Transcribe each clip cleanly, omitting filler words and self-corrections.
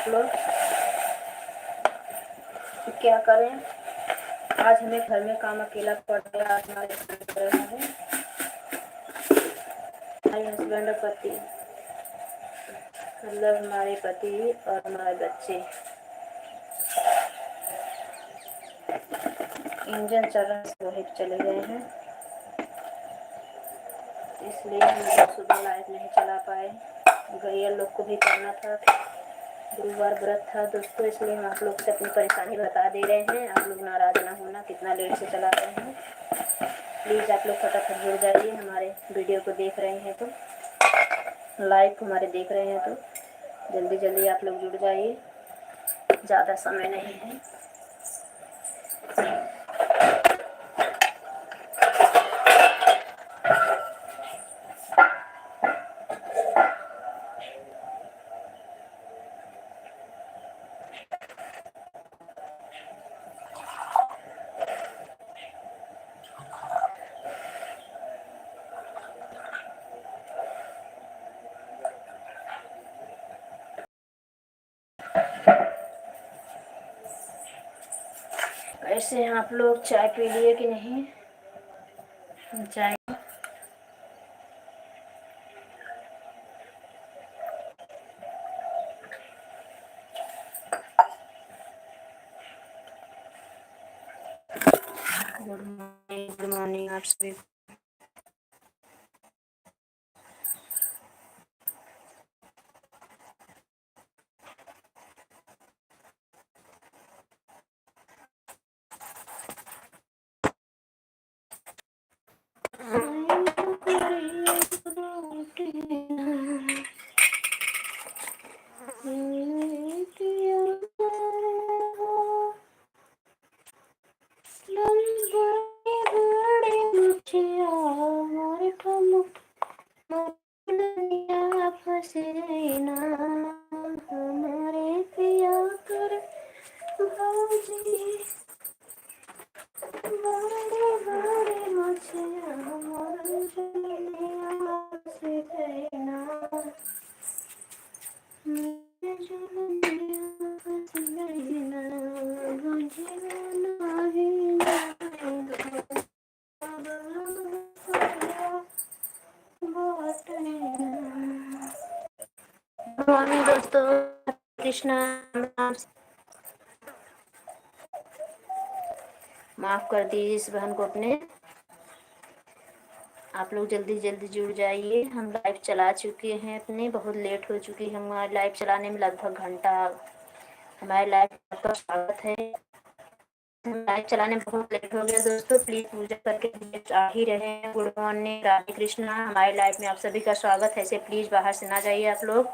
आप लोग क्या करें। आज हमें घर में काम अकेला पड़ गया। आज हमारे हस्बैंड रहा है, हमारे हस्बैंड और पति, मतलब हमारे पति और हमारे बच्चे। इंजन चल रहा है, रोहित चले गए हैं, इसलिए हम लोग सुबह लाइट नहीं चला पाए। गैया लोग को भी करना था, गुरुवार व्रत था दोस्तों, इसलिए हम आप लोग से अपनी परेशानी बता दे रहे हैं। आप लोग नाराज़ ना होना, कितना लेट से चला रहे हैं। प्लीज़ आप लोग फटाफट जुड़ जाइए। हमारे वीडियो को देख रहे हैं तो, लाइव हमारे देख रहे हैं तो जल्दी जल्दी आप लोग जुड़ जाइए, ज़्यादा समय नहीं है। कैसे हैं आप लोग, चाय पी लिए कि नहीं? चाय गुड मॉर्निंग आप सभी। हमारे पिया कर बड़े बड़े मछिया से कहना मॉर्निंग दोस्तों, कृष्णा माफ़ कर दीजिए इस बहन को अपने। आप लोग जल्दी जल्दी जुड़ जाइए। हम लाइव चला चुके हैं अपने, बहुत लेट हो चुकी है हमारे लाइव चलाने में, लगभग घंटा। हमारे लाइव का स्वागत है। हम लाइव चलाने में बहुत लेट हो गया दोस्तों, प्लीज़ पूजा करके आ ही रहे हैं। Good morning, Radhe Krishna. हमारे लाइव में आप सभी का स्वागत है। ऐसे प्लीज़ बाहर से ना जाइए आप लोग।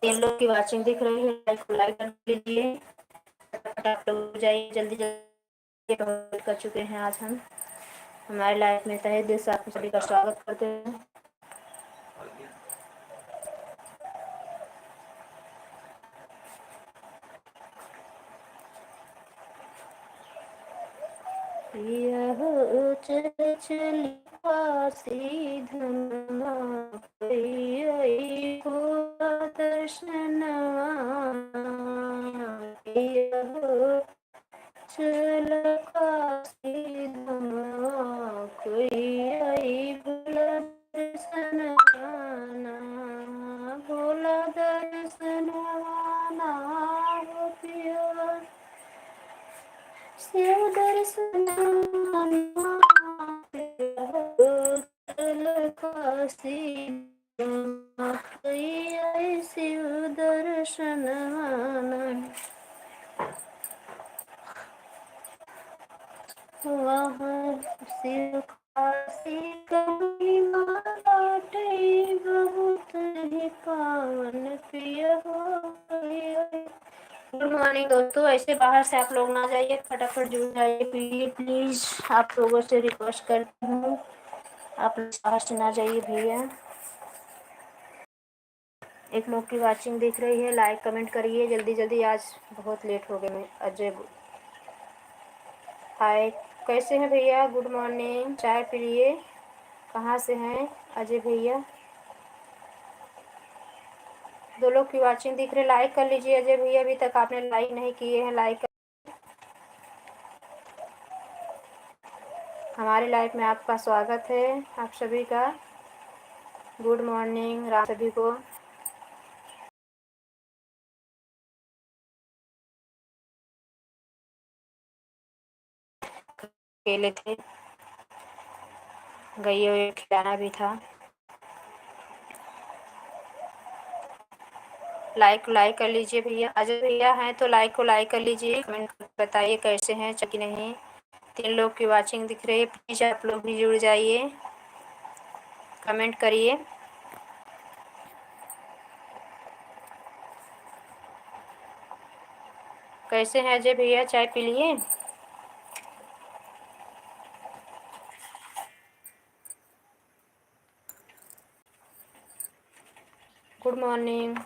3 लोग की वॉचिंग दिख रही है, लाइव को लाइक कर लीजिए। आप लोग जाइए जल्दी जल्दी, कर चुके हैं आज हम। हमारे लाइफ में तहे दिल से आप सभी का स्वागत करते हैं। चल चली पासी धनमा दर्शनवा, चल काशी धमा कोई आई भोला दर्शनवाना, भोला दर्शनवाना हो पिया शिव दर्शनवाना, चल काशी धमा कोई आई शिव दर्शनवाना। वहाँ शिव काशी कभी बाटे, बहुत ही पावन प्रिय हो गए। गुड मॉर्निंग दोस्तों, ऐसे बाहर से आप लोग ना जाइए, फटाफट जुड़ जाइए प्लीज। आप लोगों से रिक्वेस्ट करती हूँ, आप लोग बाहर से ना जाइए भैया। एक लोग की वाचिंग दिख रही है, लाइक कमेंट करिए जल्दी जल्दी। आज बहुत लेट हो गए। मैं अजय हाय, कैसे हैं भैया? गुड मॉर्निंग, चाय पीजिए। कहाँ से हैं अजय भैया? दो लोग की वाचिंग दिख रही, लाइक कर लीजिए अजय भैया, अभी तक आपने लाइक नहीं किए हैं, लाइक कर। हमारी लाइफ में आपका स्वागत है, आप सभी का। गुड मॉर्निंग रात सभी को। केले थे, गई खिलाना भी था। लाइक कर लीजिए भैया, अजय भैया हैं तो लाइक कर लीजिए, कमेंट बताइए कैसे हैं कि नहीं। 3 लोग की वाचिंग दिख रही है, प्लीज आप लोग भी जुड़ जाइए, कमेंट करिए। कैसे हैं अजय भैया, चाय पी लिए? Good morning.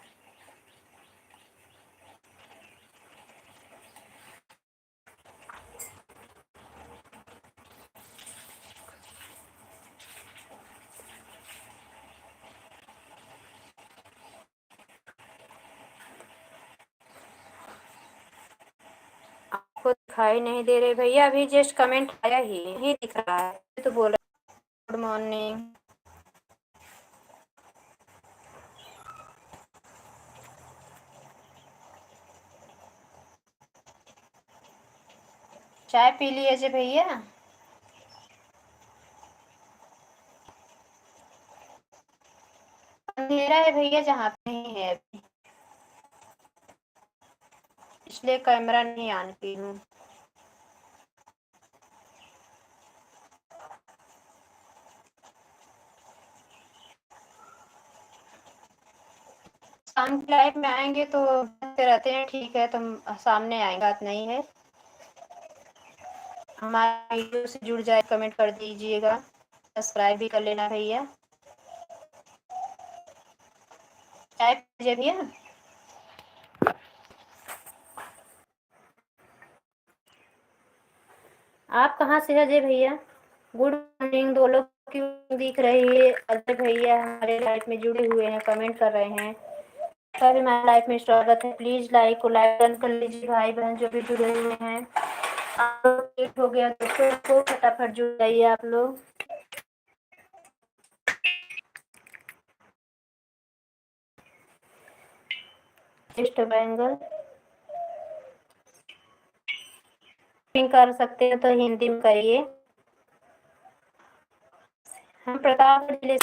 आपको दिखाई नहीं दे रहे भैया, अभी जस्ट कमेंट आया ही नहीं दिख रहा है तो बोल रहा। Good morning. चाय पी लिए अजय भैया? अंधेरा है भैया, जहाँ पे नहीं है अभी, इसलिए कैमरा नहीं ऑन की हूँ। शाम की लाइफ में आएंगे तो रहते हैं, ठीक है, तुम सामने आएंगे, बात नहीं है। हमारे वीडियो से जुड़ जाए, कमेंट कर दीजिएगा, सब्सक्राइब भी कर लेना भैया। चाय पीजिए भैया। आप कहाँ से अजय भैया? Good morning. दो लोग की दिख रही है, अजय भैया हमारे लाइफ में जुड़े हुए हैं, कमेंट कर रहे हैं। सभी हमारे लाइफ में स्वागत है, प्लीज लाइक कर लीजिए भाई बहन जो भी जुड़े हुए हैं। आप लोग लेट हो गया तो फटाफट जुड़ जाइए आप लोग। ईस्ट बंगाल कर सकते हैं तो हिंदी में करिए। हम प्रताप जिले,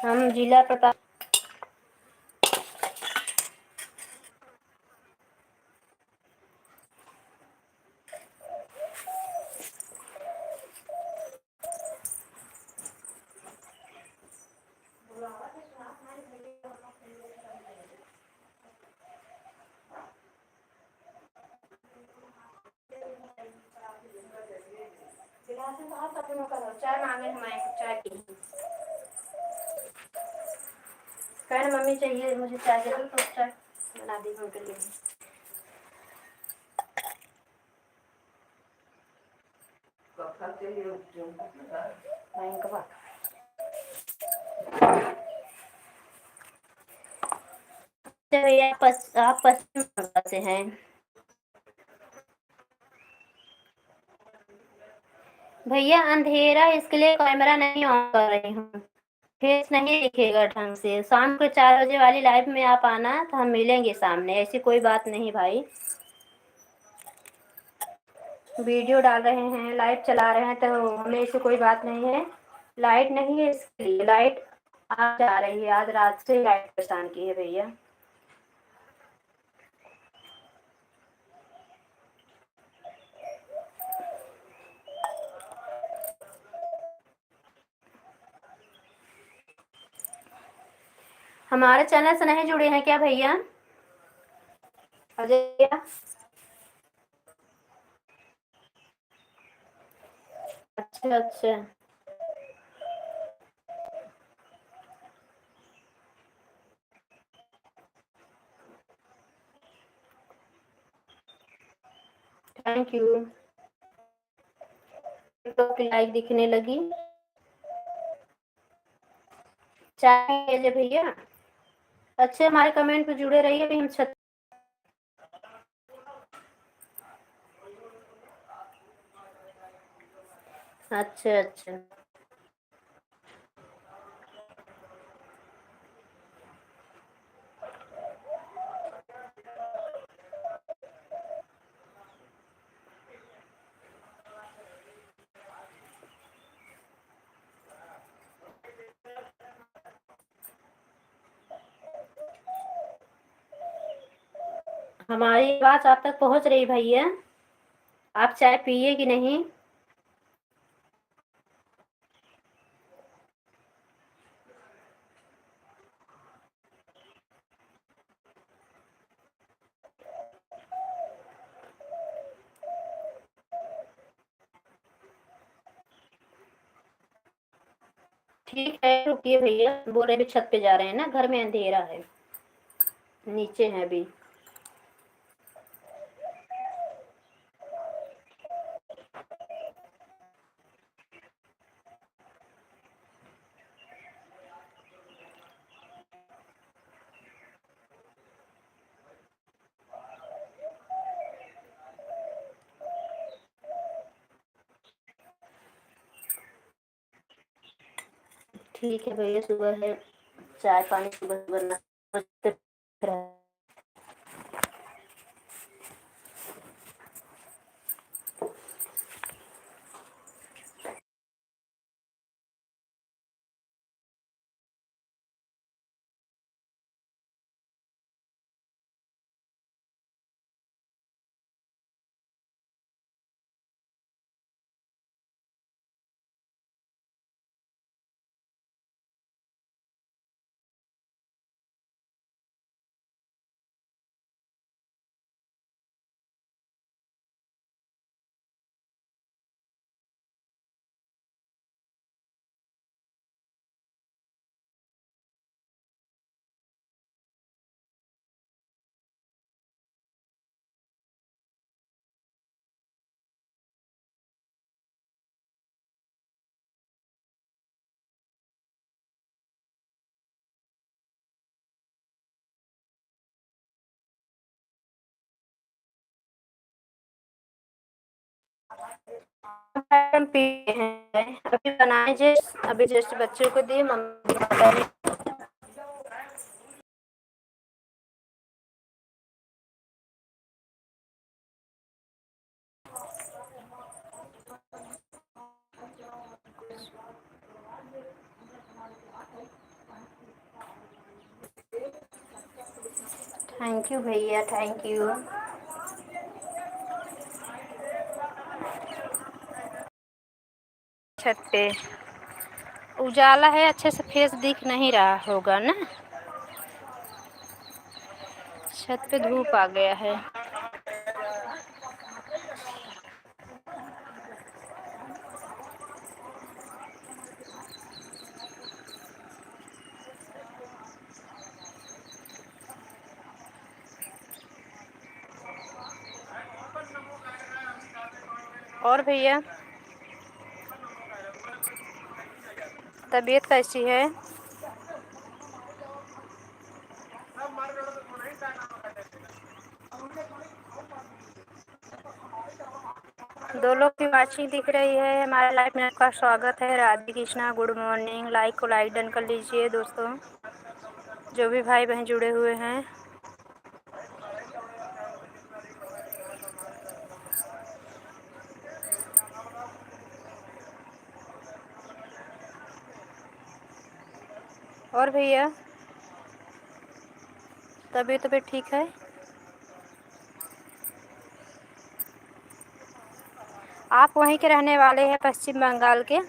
हम जिला प्रताप। चाय मांगे, हमारे चाय पी। कह मम्मी चाहिए मुझे चाय, दे दो तो चाय बना दी उनके लिए। भैया आप पश्चिम बंगाल से हैं? भैया अंधेरा, इसके लिए कैमरा नहीं ऑन कर रही हूँ, फेस नहीं दिखेगा ढंग से। शाम को 4 बजे वाली लाइव में आप आना तो हम मिलेंगे सामने, ऐसी कोई बात नहीं भाई। वीडियो डाल रहे हैं, लाइव चला रहे हैं तो हमें ऐसी कोई बात नहीं है। लाइट नहीं है इसके लिए, लाइट आज जा रही है, आज रात से लाइट परेशान की है भैया। हमारे चैनल से नहीं जुड़े हैं क्या भैया अजय? अच्छा अच्छा, थैंक यू। टिकटॉक की लाइक दिखने लगी। चाय लीजिए भैया। अच्छे हमारे कमेंट पे जुड़े रहिए। अभी हम छत अच्छा अच्छा हमारी आवाज आप तक पहुंच रही भैया? आप चाय पिए कि नहीं? ठीक है, रुकिए भैया। बोल रहे अभी छत पे जा रहे हैं ना, घर में अंधेरा है। नीचे है अभी। ठीक है भैया, सुबह है, चाय पानी सुबह बनना। मैडम पी हैं अभी बनाए जस्ट, अभी जस्ट बच्चों को दिए, मम्मी बना रही। थैंक यू भैया, थैंक यू। छत पे उजाला है, अच्छे से फेस दिख नहीं रहा होगा ना। छत पे धूप आ गया है। और भैया तबीयत कैसी है? दो लोग की वाचिंग दिख रही है। हमारे लाइफ में आपका स्वागत है। Radhe Krishna, good morning. Like को लाइक डन कर लीजिए दोस्तों, जो भी भाई बहन जुड़े हुए हैं। और भैया तबीयत ठीक है? आप वहीं के रहने वाले हैं, पश्चिम बंगाल के?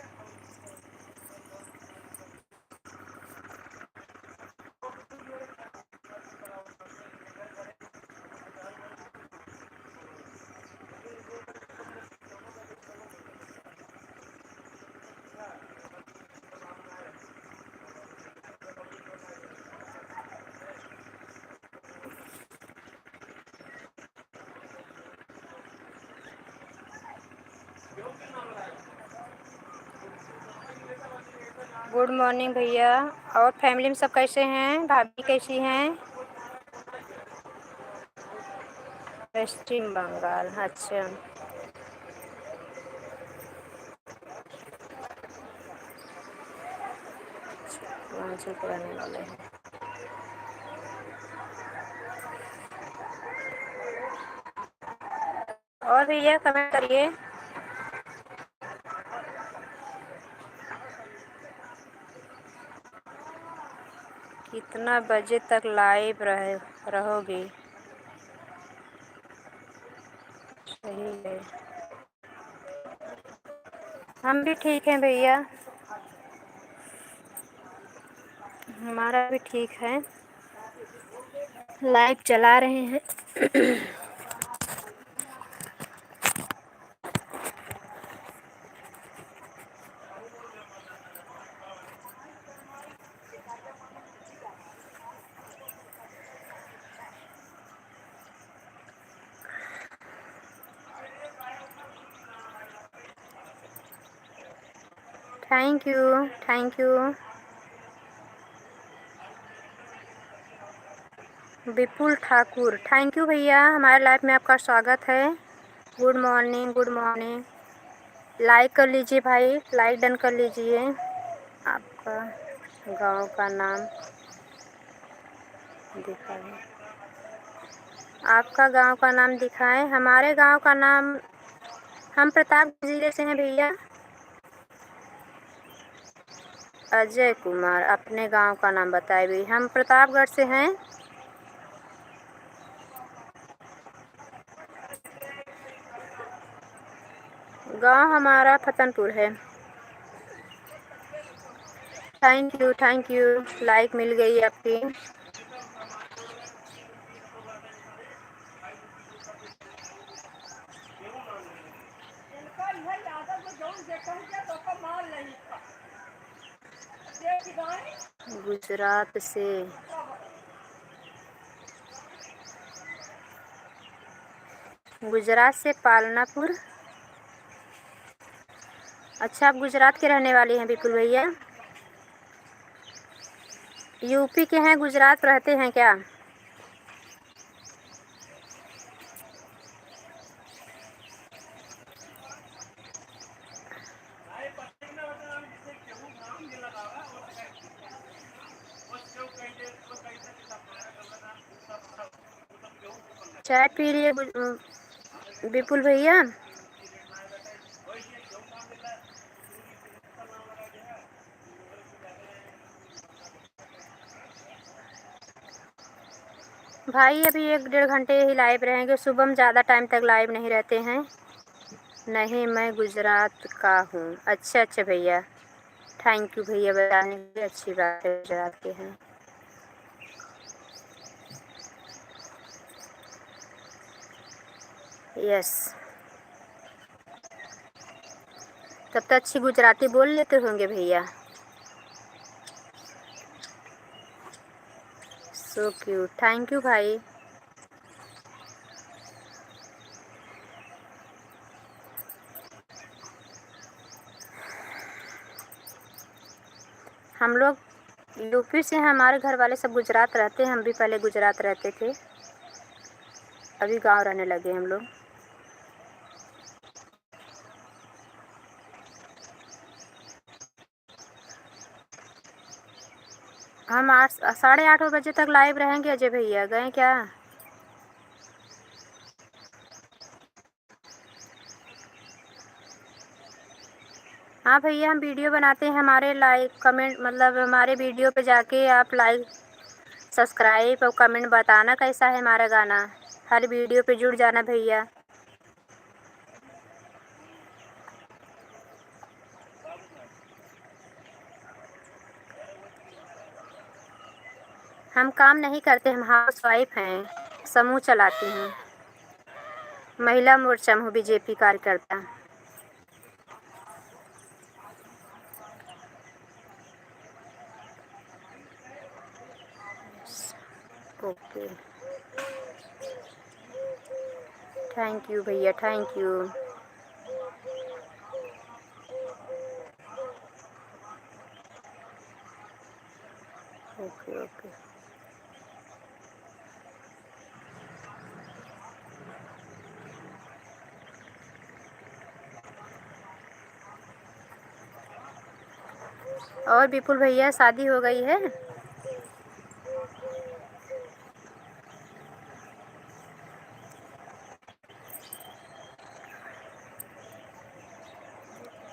गुड मॉर्निंग भैया। और फैमिली में सब कैसे हैं? भाभी कैसी हैं? पश्चिम बंगाल, अच्छा। पूर्वांचल के रहने वाले हैं। और भैया कमेंट करिए। कितना बजे तक लाइव रहोगे? सही है। हम भी ठीक हैं भैया, हमारा भी ठीक है। लाइव चला रहे हैं। Thank you, thank you. Vipul Thakur, thank you भैया, हमारे लाइव में आपका स्वागत है। Good morning, good morning. Like कर लीजिए भाई, लाइक डन कर लीजिए। आपका गांव का नाम दिखाएं। आपका गांव का नाम दिखाएं। हमारे गांव का नाम, हम प्रतापगढ़ ज़िले से हैं भैया। अजय कुमार, अपने गांव का नाम बताए भी। हम प्रतापगढ़ से हैं। गांव हमारा फतनपुर है। Thank you, thank you. Like मिल गई आपकी। गुजरात से। गुजरात से पालनापुर। अच्छा, आप गुजरात के रहने वाले हैं विपुल भैया? यूपी के हैं, गुजरात रहते हैं क्या? चाय पी लिए विपुल भैया? भाई अभी 1-1.5 घंटे ही लाइव रहेंगे, सुबह में ज़्यादा टाइम तक लाइव नहीं रहते हैं। नहीं, मैं गुजरात का हूँ। अच्छा अच्छा भैया, थैंक यू भैया बताने के लिए, अच्छी बात है, गुजरात के हैं। यस, तब तो अच्छी गुजराती बोल लेते होंगे भैया। सो क्यूट, थैंक यू भाई। हम लोग यूपी से हैं, हमारे घर वाले सब गुजरात रहते हैं। हम भी पहले गुजरात रहते थे, अभी गांव रहने लगे हम लोग। हम 8-8:30 बजे तक लाइव रहेंगे। अजय भैया गए क्या? हाँ भैया, हम वीडियो बनाते हैं, हमारे लाइक कमेंट, मतलब हमारे वीडियो पे जाके आप लाइक सब्सक्राइब और कमेंट बताना कैसा है हमारा गाना। हर वीडियो पे जुड़ जाना भैया। हम काम नहीं करते, हम हाउसवाइफ हैं, समूह चलाती हैं, महिला मोर्चा में हूँ, बीजेपी कार्यकर्ता। ओके, थैंक यू भैया, थैंक यू। Okay okay. और विपुल भैया शादी हो गई है?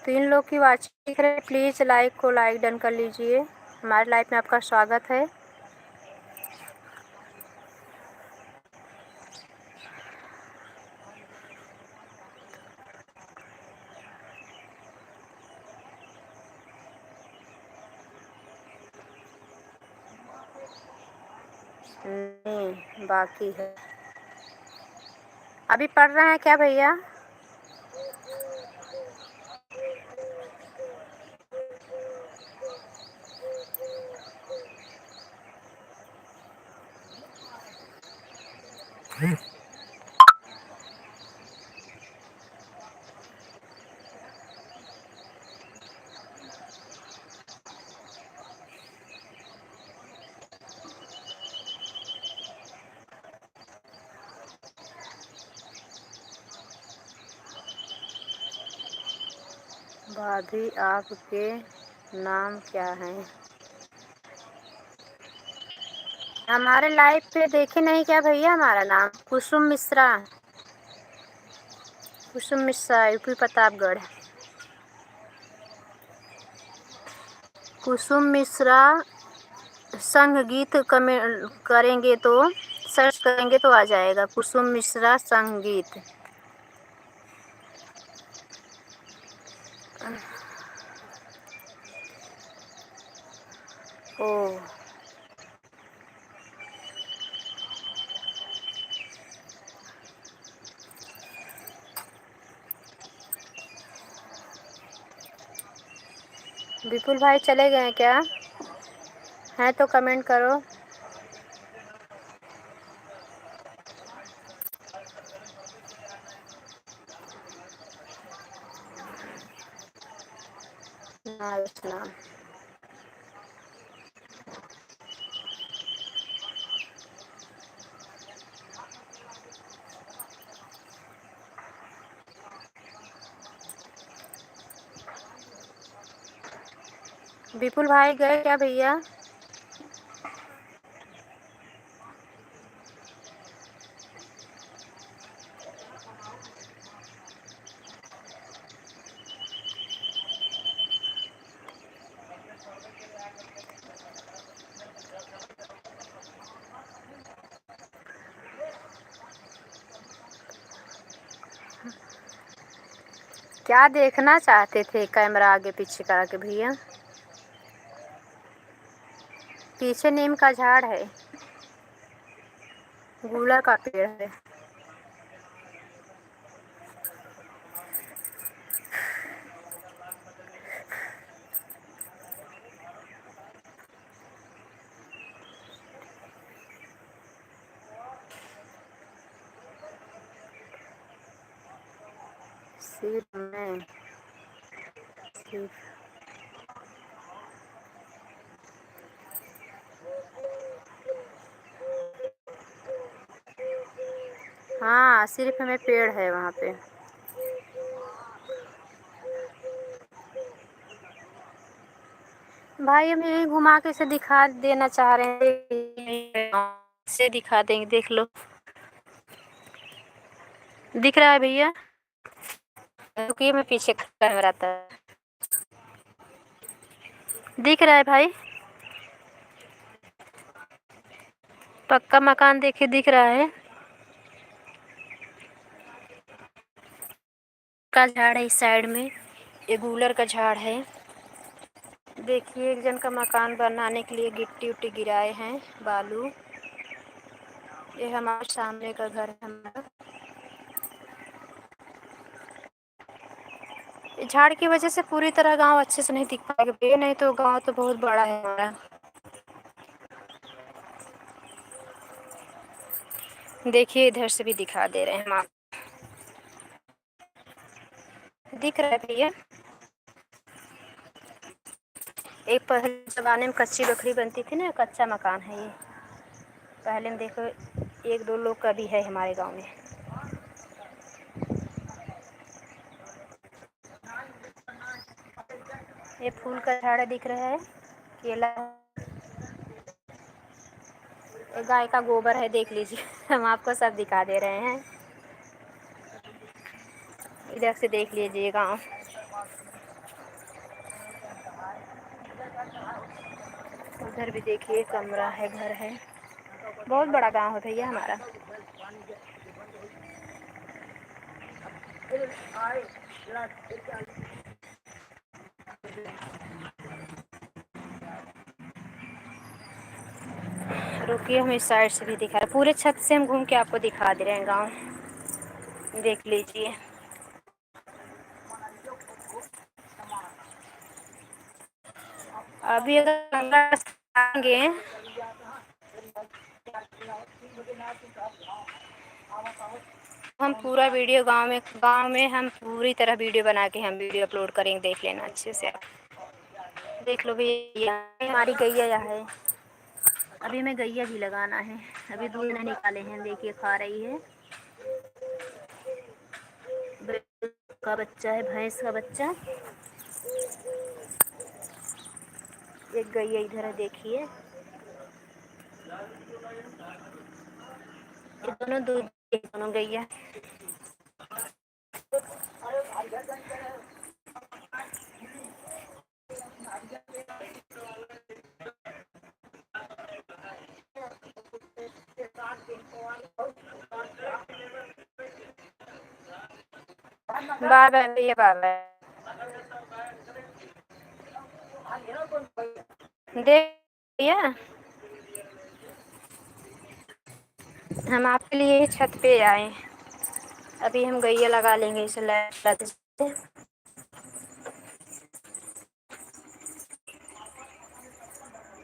तीन लोग की वाचिंग दिख रहे हैं, प्लीज़ लाइक को लाइक डन कर लीजिए। हमारे लाइव में आपका स्वागत है। नहीं, बाकी है। अभी पढ़ रहे हैं क्या भैया? भाभी आपके नाम क्या है? हमारे लाइव पे देखे नहीं क्या भैया? हमारा नाम कुसुम मिश्रा, कुसुम मिश्रा, यूपी प्रतापगढ़। कुसुम मिश्रा संगीत करेंगे तो सर्च करेंगे तो आ जाएगा, कुसुम मिश्रा संगीत। ओ, विपुल भाई चले गए क्या? हैं तो कमेंट करो। नाम विपुल भाई गए क्या भैया? क्या देखना चाहते थे कैमरा आगे पीछे करा के भैया? पीछे नीम का झाड़ है, गूलर का पेड़ है। सिर्फ मैं सिर्फ हाँ, सिर्फ में पेड़ है वहाँ पे। भाई हम यही घुमा के इसे दिखा देना चाह रहे हैं, से दिखा देंगे, देख लो। दिख रहा है भैया? रुकिए, मैं पीछे कैमरा था। दिख रहा है भाई? पक्का मकान देखिए, दिख रहा है। का झाड़ है इस साइड में, ये गूलर का झाड़ है। देखिए एक जन का मकान बनाने के लिए गिट्टी उट्टी गिराए हैं, बालू। ये हमारे सामने का घर है हमारा। झाड़ की वजह से पूरी तरह गांव अच्छे से नहीं दिख पाएगा, ये नहीं तो गांव तो बहुत बड़ा है हमारा। देखिए इधर से भी दिखा दे रहे हैं हम आप। दिख रहा है भैया? एक पहले ज़माने में कच्ची बकरी बनती थी ना, कच्चा मकान है ये। पहले में देखो 1-2 लोग का भी है हमारे गांव में। ये फूल का झाड़ दिख रहा है, केला, गाय का गोबर है, देख लीजिए। हम आपको सब दिखा दे रहे हैं। इधर से देख लीजिए गाँव। उधर भी देखिए कमरा है, घर है। बहुत बड़ा गांव है भैया हमारा। रुकिए, हम इस साइड से भी दिखा रहे, पूरे छत से हम घूम के आपको दिखा दे रहे हैं गांव, देख लीजिए। अभी अगर आएंगे हम पूरा वीडियो गांव में हम पूरी तरह वीडियो बना के हम वीडियो अपलोड करेंगे, देख लेना अच्छे से। देख लो भैया, हमारी गैया है। अभी हमें गैया भी लगाना है, अभी दूध नहीं निकाले हैं, देखिए खा रही है। का बच्चा है, भैंस का बच्चा। एक गैया इधर है, देखिए। ये दोनों दूध, दोनों गैया। बाय बाय भैया, बाय बाय। देखिए हम आपके लिए छत पे आए, अभी हम गैया लगा लेंगे इसे लाइट से।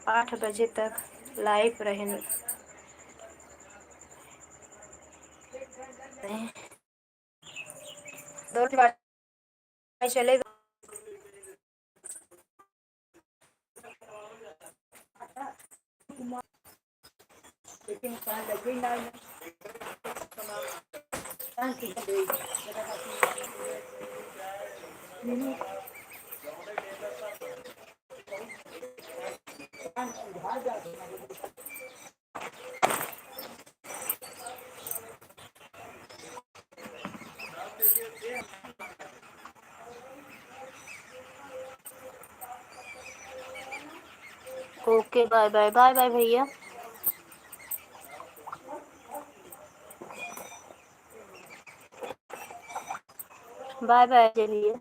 8 बजे तक लाइव रहने चलेगा। Okay, bye bye, bye bye भैया, बाय बाय। चलिए।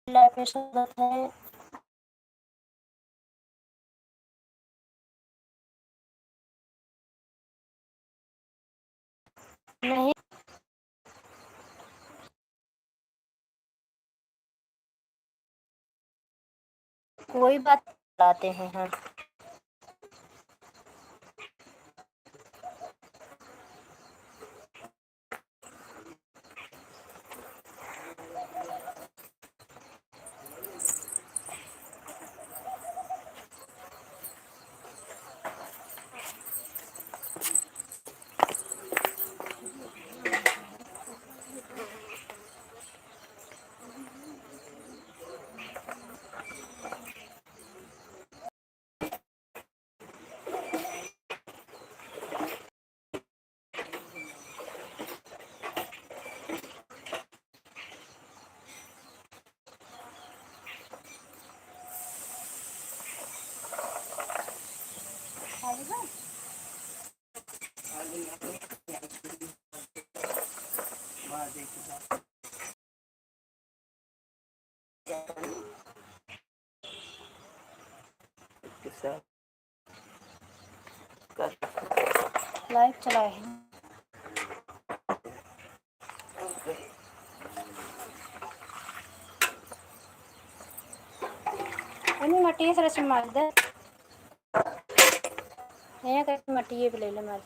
लाइफ में स्वागत है। नहीं, कोई बात लाते हैं हम। सब लाइव चलाए हैं। मट्टी से रस्म मार दे मट्टी पे ले ले मार।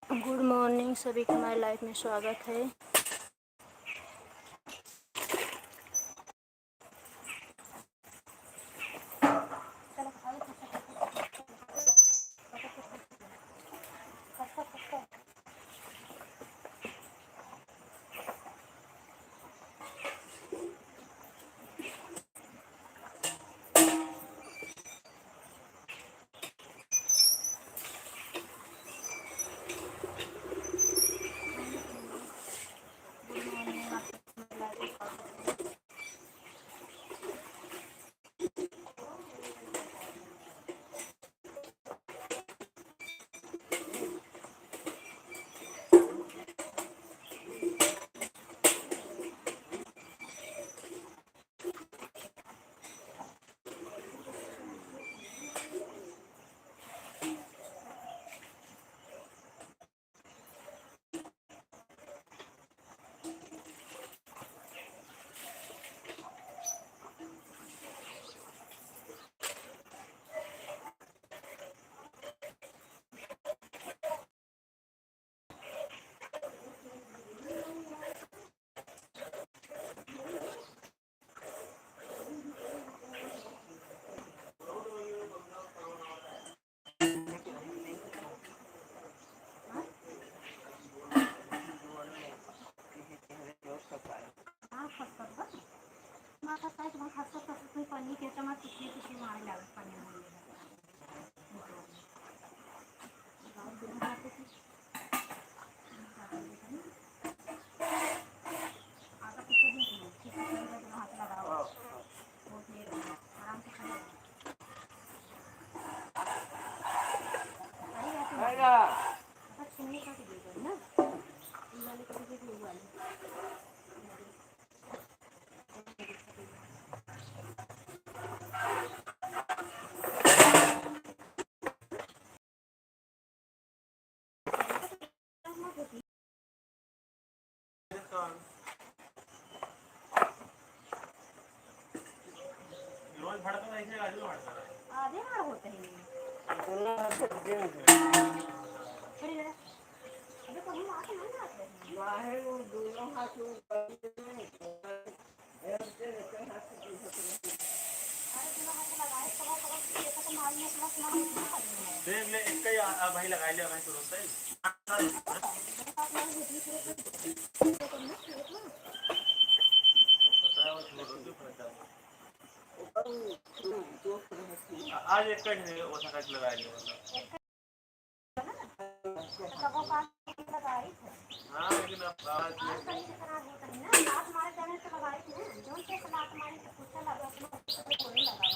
गुड मॉर्निंग सभी का हमारे लाइफ में स्वागत है। पानी के टमाटर किसी मारे लागत पानी रोज भड़का ऐसे गाड़ी में भड़का आधे मार होते हैं देखो हम आके नहीं आते बाहर वो दोनों हाथ देख ले एक ही भाई लगा लिया भाई तुरंत ही आज एक लगा लिया लगाई थे। हाँ लेकिन अब आज कहीं से खराब होता है ना, लात मारे जाने से लगाई थी ना, जोन से लात मारी तो पूछा लगा अपना कोई लगा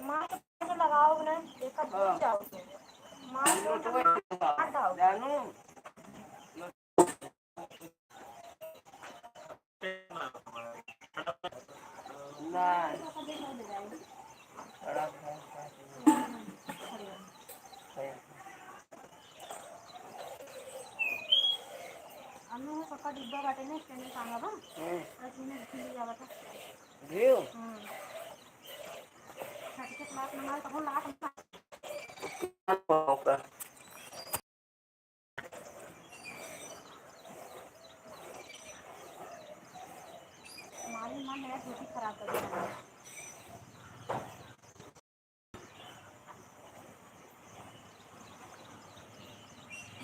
मार के लगाओ ना, देखा भूल जाओगे मार तो जानू अनु पप्पा डिब्बा बाटे ने स्टैंड सांगा बा आज ने दिल्ली जावा था जीव छटके लात मार तो लात मारी मां मेरा ड्यूटी खराब कर दिया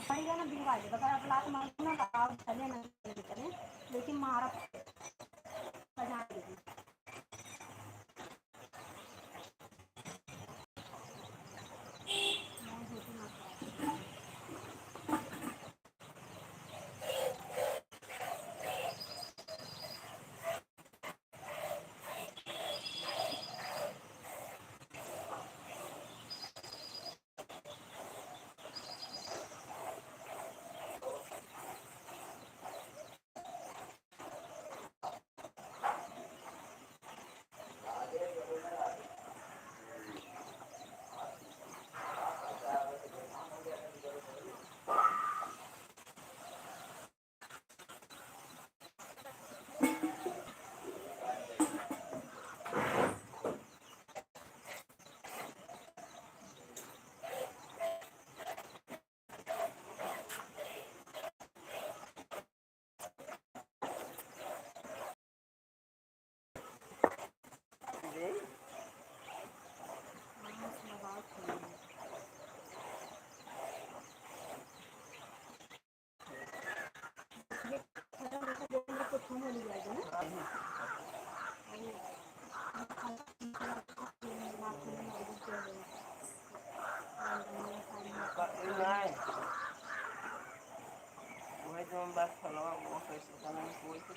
पड़ी ना बिगवा दे बता लात मार ना लगाओ चले ना चले लेकिन मारा बजा देगी Why don't back follow up office and I'm going to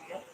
yes,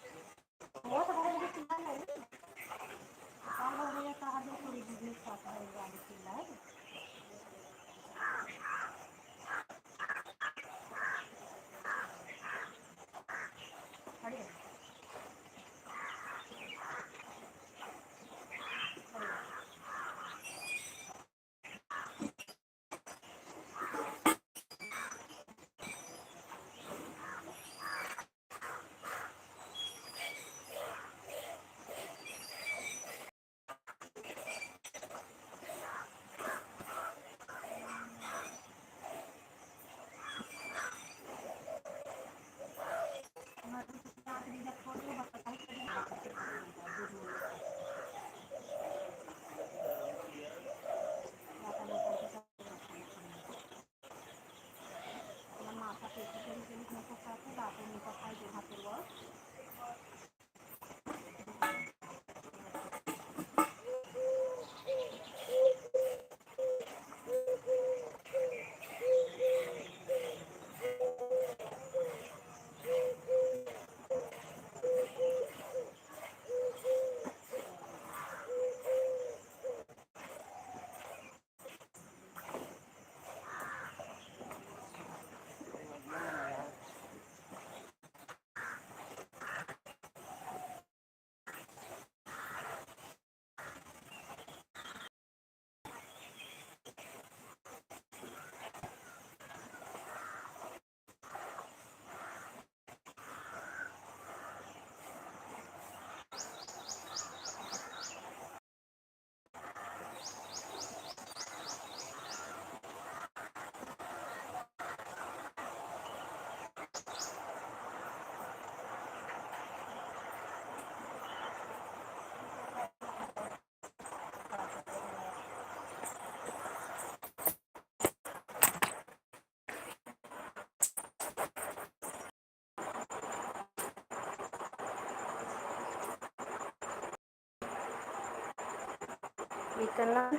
इतना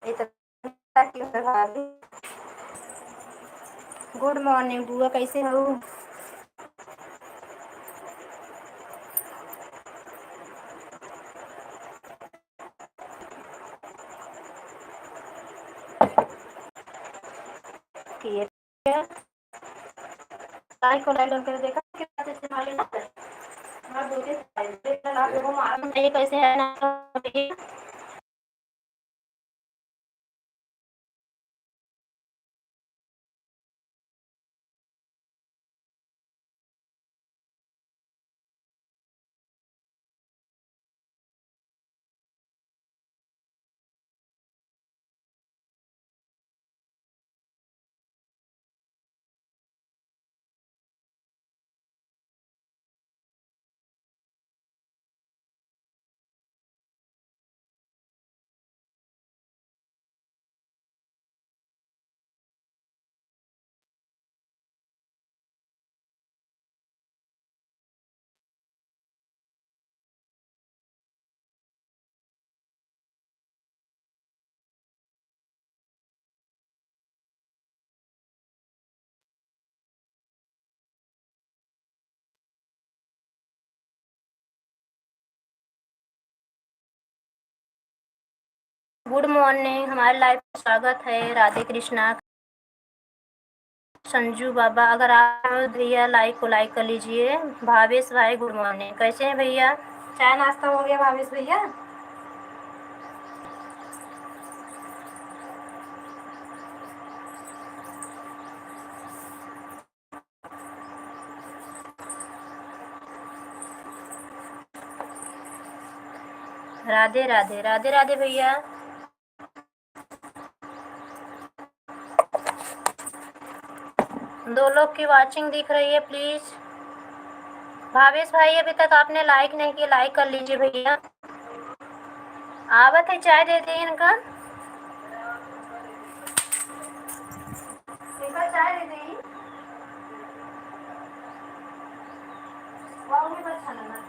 इतना क्यों है भाभी? गुड मॉर्निंग बुआ, कैसे हो? किए क्या? लाइक को लाइक करके देखा कितना अच्छे मालूम है। मैं बोलती थी आप लोगों को मालूम नहीं कैसे है ना। गुड मॉर्निंग, हमारे लाइव में स्वागत है। राधे कृष्णा। संजू बाबा, अगर आप भैया लाइक को लाइक कर लीजिए। भावेश भाई गुड मॉर्निंग, कैसे हैं भैया? चाय नाश्ता हो गया भावेश भैया? राधे राधे, राधे राधे भैया। दो लोग की वाचिंग दिख रही है, प्लीज। भावेश भाई अभी तक आपने लाइक नहीं किया, लाइक कर लीजिए भैया। आवत है, चाय दे दी इनका। इनका चाय दे दी। वाह, मुझे अच्छा लगा।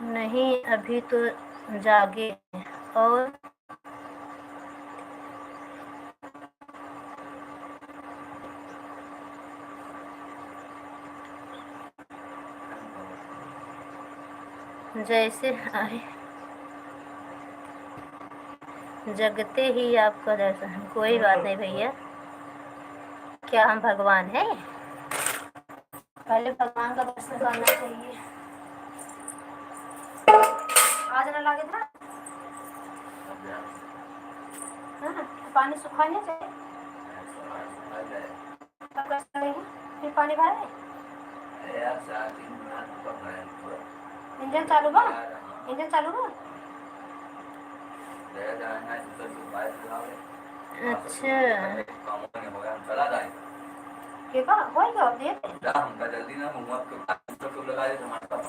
नहीं, अभी तो जागे हैं। और जैसे आए जगते ही आपका दर्शन। कोई बात नहीं भैया, क्या हम भगवान हैं? पहले भगवान का दर्शन करना चाहिए। आज ना लगे था ना, पानी सुखा नहीं चाहिए। फिर पानी भरे। इंजन चालू बा, इंजन चालू बा। अच्छा, के का होई का अपडेट? हमका जल्दी ना मुंह को लगा दे टमाटर।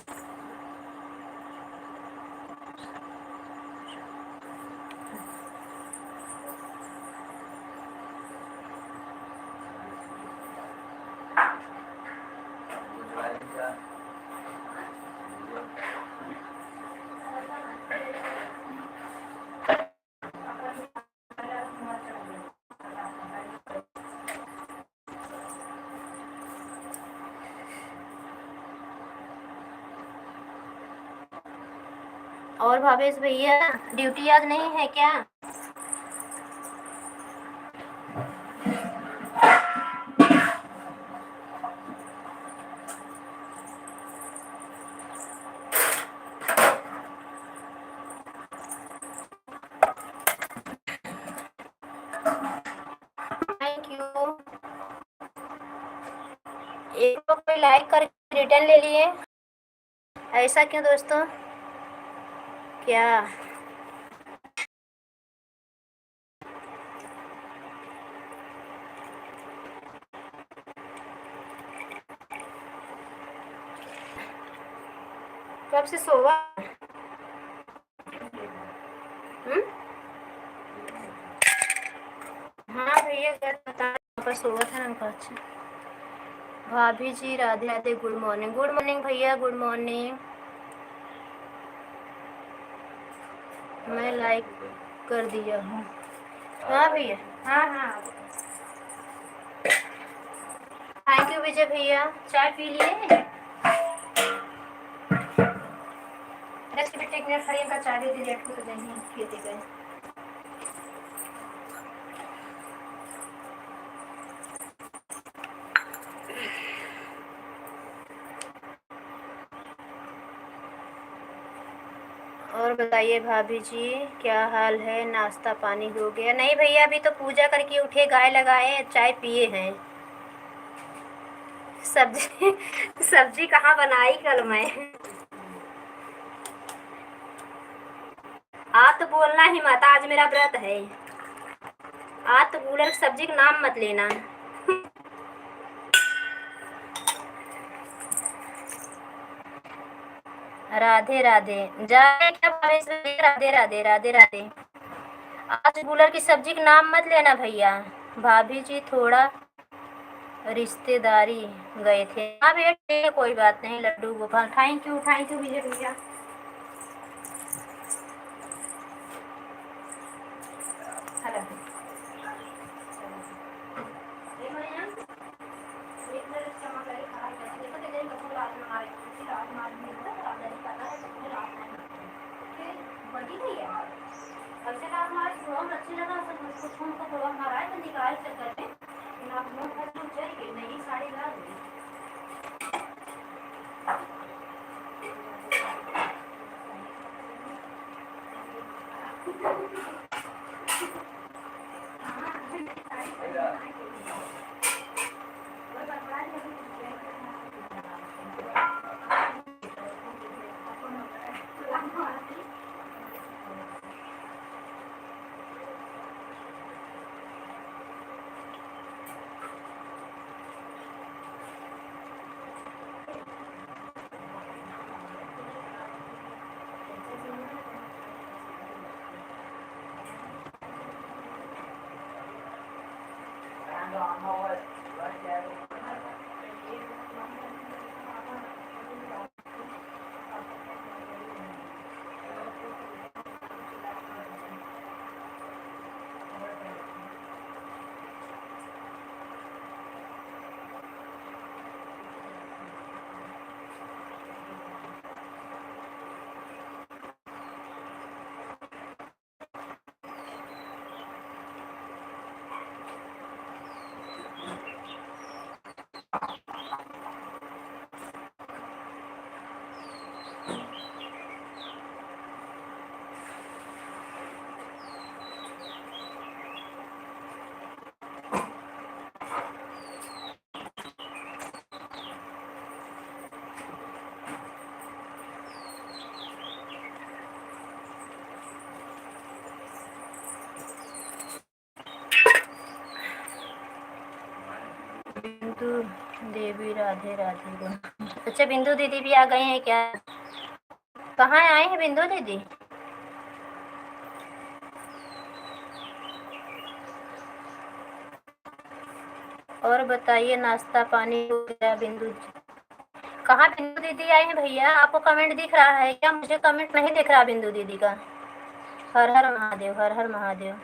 और भावेश भैया ड्यूटी आज नहीं है क्या? लाइक करके रिटर्न ले लिए, ऐसा क्यों दोस्तों? क्या कब से सोवा? हाँ भैया क्या बता, पर सोवा था ना। अच्छा भाभी जी Radhe Radhe, good morning. Good morning भैया, गुड मॉर्निंग। मैं लाइक कर दिया हूँ। हाँ भैया, हाँ हाँ। थैंक यू विजय भैया। चाय पी लिए? नेक्स्ट बेटे एक मिनट खड़ी का चाय दे दी, लेट को तो नहीं खेती गए। और बताइए भाभी जी, क्या हाल है? नाश्ता पानी हो गया? नहीं भैया, अभी तो पूजा करके उठे, गाय लगाए, चाय पिए हैं। सब्जी सब्जी कहाँ बनाई कल मैं। आज तो बोलना ही मत, आज मेरा व्रत है। आज तो बोले सब्जी का नाम मत लेना। राधे राधे। जाए क्या भावेश भैया? राधे राधे, राधे राधे। आज गुलर की सब्जी का नाम मत लेना भैया। भाभी जी थोड़ा रिश्तेदारी गए थे। हाँ भैया ठीक है, कोई बात नहीं। लड्डू गोपाल, थैंक यू विजय भैया। बड़ी नहीं है ऐसे का हमारे बहुत अच्छी लगा, सब कुछ हमको थोड़ा हमारा है तो निकाल चक्कर में आप लोग का तो चल गई नई साड़ी ला दी। बिंदु देवी राधे राधे। अच्छा बिंदु दीदी भी आ गई हैं क्या? कहाँ आए हैं बिंदु दीदी? और बताइए, नाश्ता पानी हो गया? बिंदु कहाँ? बिंदु दीदी आए हैं भैया? आपको कमेंट दिख रहा है क्या? मुझे कमेंट नहीं दिख रहा बिंदु दीदी का। हर हर महादेव, हर हर महादेव।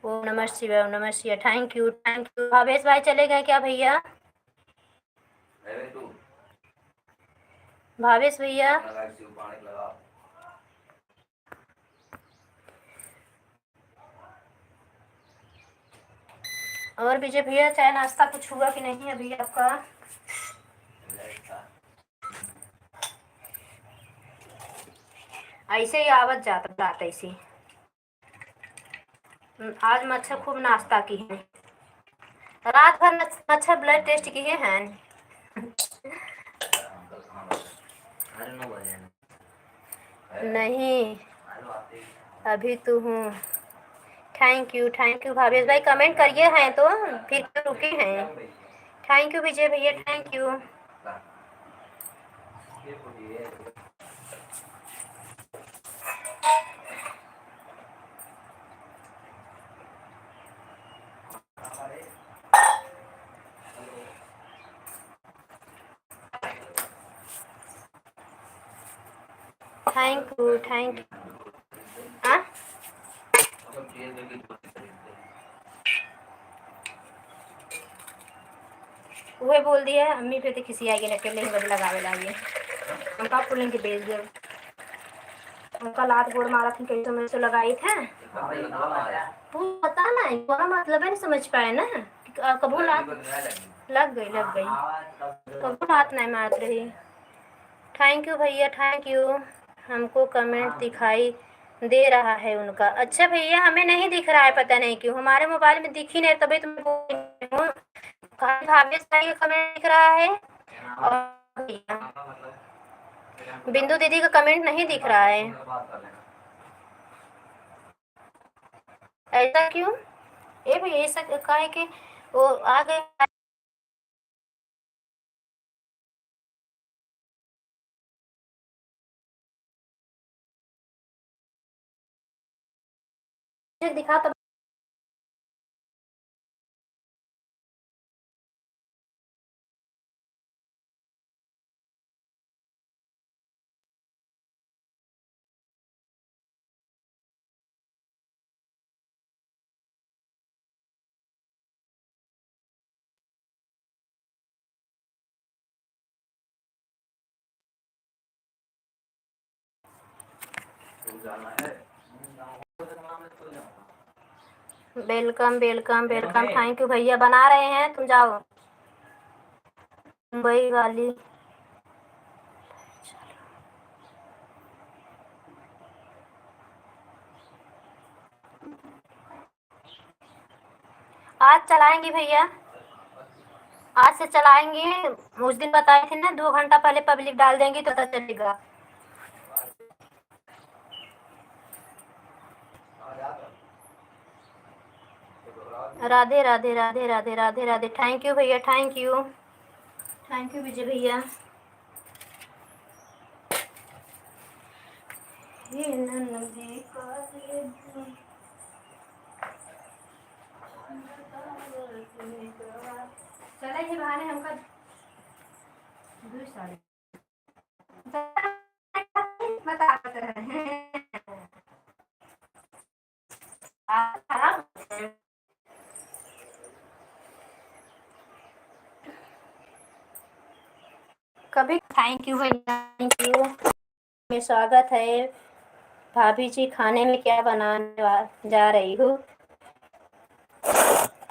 ओम नमः शिवाय, ओम नमः शिवाय। Thank you. भावेश भाई चले गए क्या भैया? भावेश भैया और विजय भैया, चाय नाश्ता कुछ हुआ कि नहीं अभी आपका? ऐसे ही आवत जाता रात ऐसी। आज मच्छर खूब नाश्ता की है, रात भर मच्छर ब्लड टेस्ट किए हैं। नहीं अभी तो हूँ। थैंक यू भावेश भाई, कमेंट करिए हैं तो फिर क्यों रुके हैं। थैंक यू विजय भैया, थैंक यू। Thank you. हाँ वही बोल दिया अम्मी, फिर किसी आगे न नहीं बदल लगावे लाइए उनका फूलें के बेच दे। उनका लात गोड़ मारा थी, कई समय से लगाई थे वो पता नहीं क्या मतलब है, नहीं समझ पाए ना। कबू लात लग गई कबू लात नहीं मार रही। थैंक यू भैया, थैंक यू। हमको कमेंट दिखाई दे रहा है उनका। अच्छा भैया हमें नहीं दिख रहा है, पता नहीं क्यों हमारे मोबाइल में दिख ही नहीं, तभी तुम्हें बोल रही हूँ। भाभी का कमेंट दिख रहा है और बिंदु दीदी का कमेंट नहीं दिख रहा है, ऐसा क्यों? ये भैया ऐसा कहा है कि वो आ गए। दिखा तब welcome welcome welcome. Thank you भैया, बना रहे हैं, तुम जाओ। मुंबई वाली आज चलाएंगे भैया, आज से चलाएंगे। उस दिन बताए थे ना 2 घंटा पहले पब्लिक डाल देंगी तो पता चलेगा। राधे राधे राधे राधे राधे राधे। थैंक यू भैया, थैंक यू विजय भैया। चले ही बहाने हमका बता रहे हैं। कभी थैंक यू भैया, थैंक यू। में स्वागत है। भाभी जी खाने में क्या बनाने जा रही हो?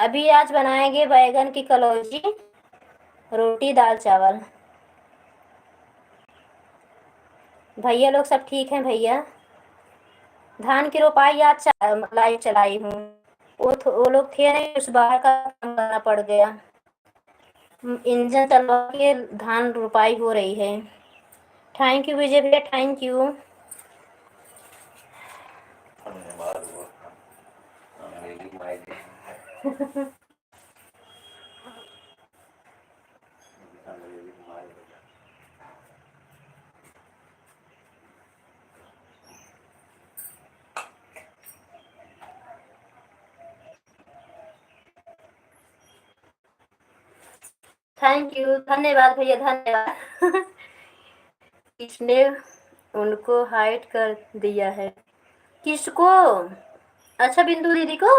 अभी आज बनाएंगे बैगन की कलौजी, रोटी दाल चावल। भैया लोग सब ठीक हैं भैया। धान की रोपाई आज लाइव चलाई हूँ। वो लोग थे नहीं, उस बाहर का काम करना पड़ गया। इंजन चलवा के धान रोपाई हो रही है। थैंक यू विजय भैया, थैंक यू। थैंक यू, धन्यवाद भैया, धन्यवाद। किसने उनको हाइड कर दिया है? किसको? अच्छा बिंदु दीदी को।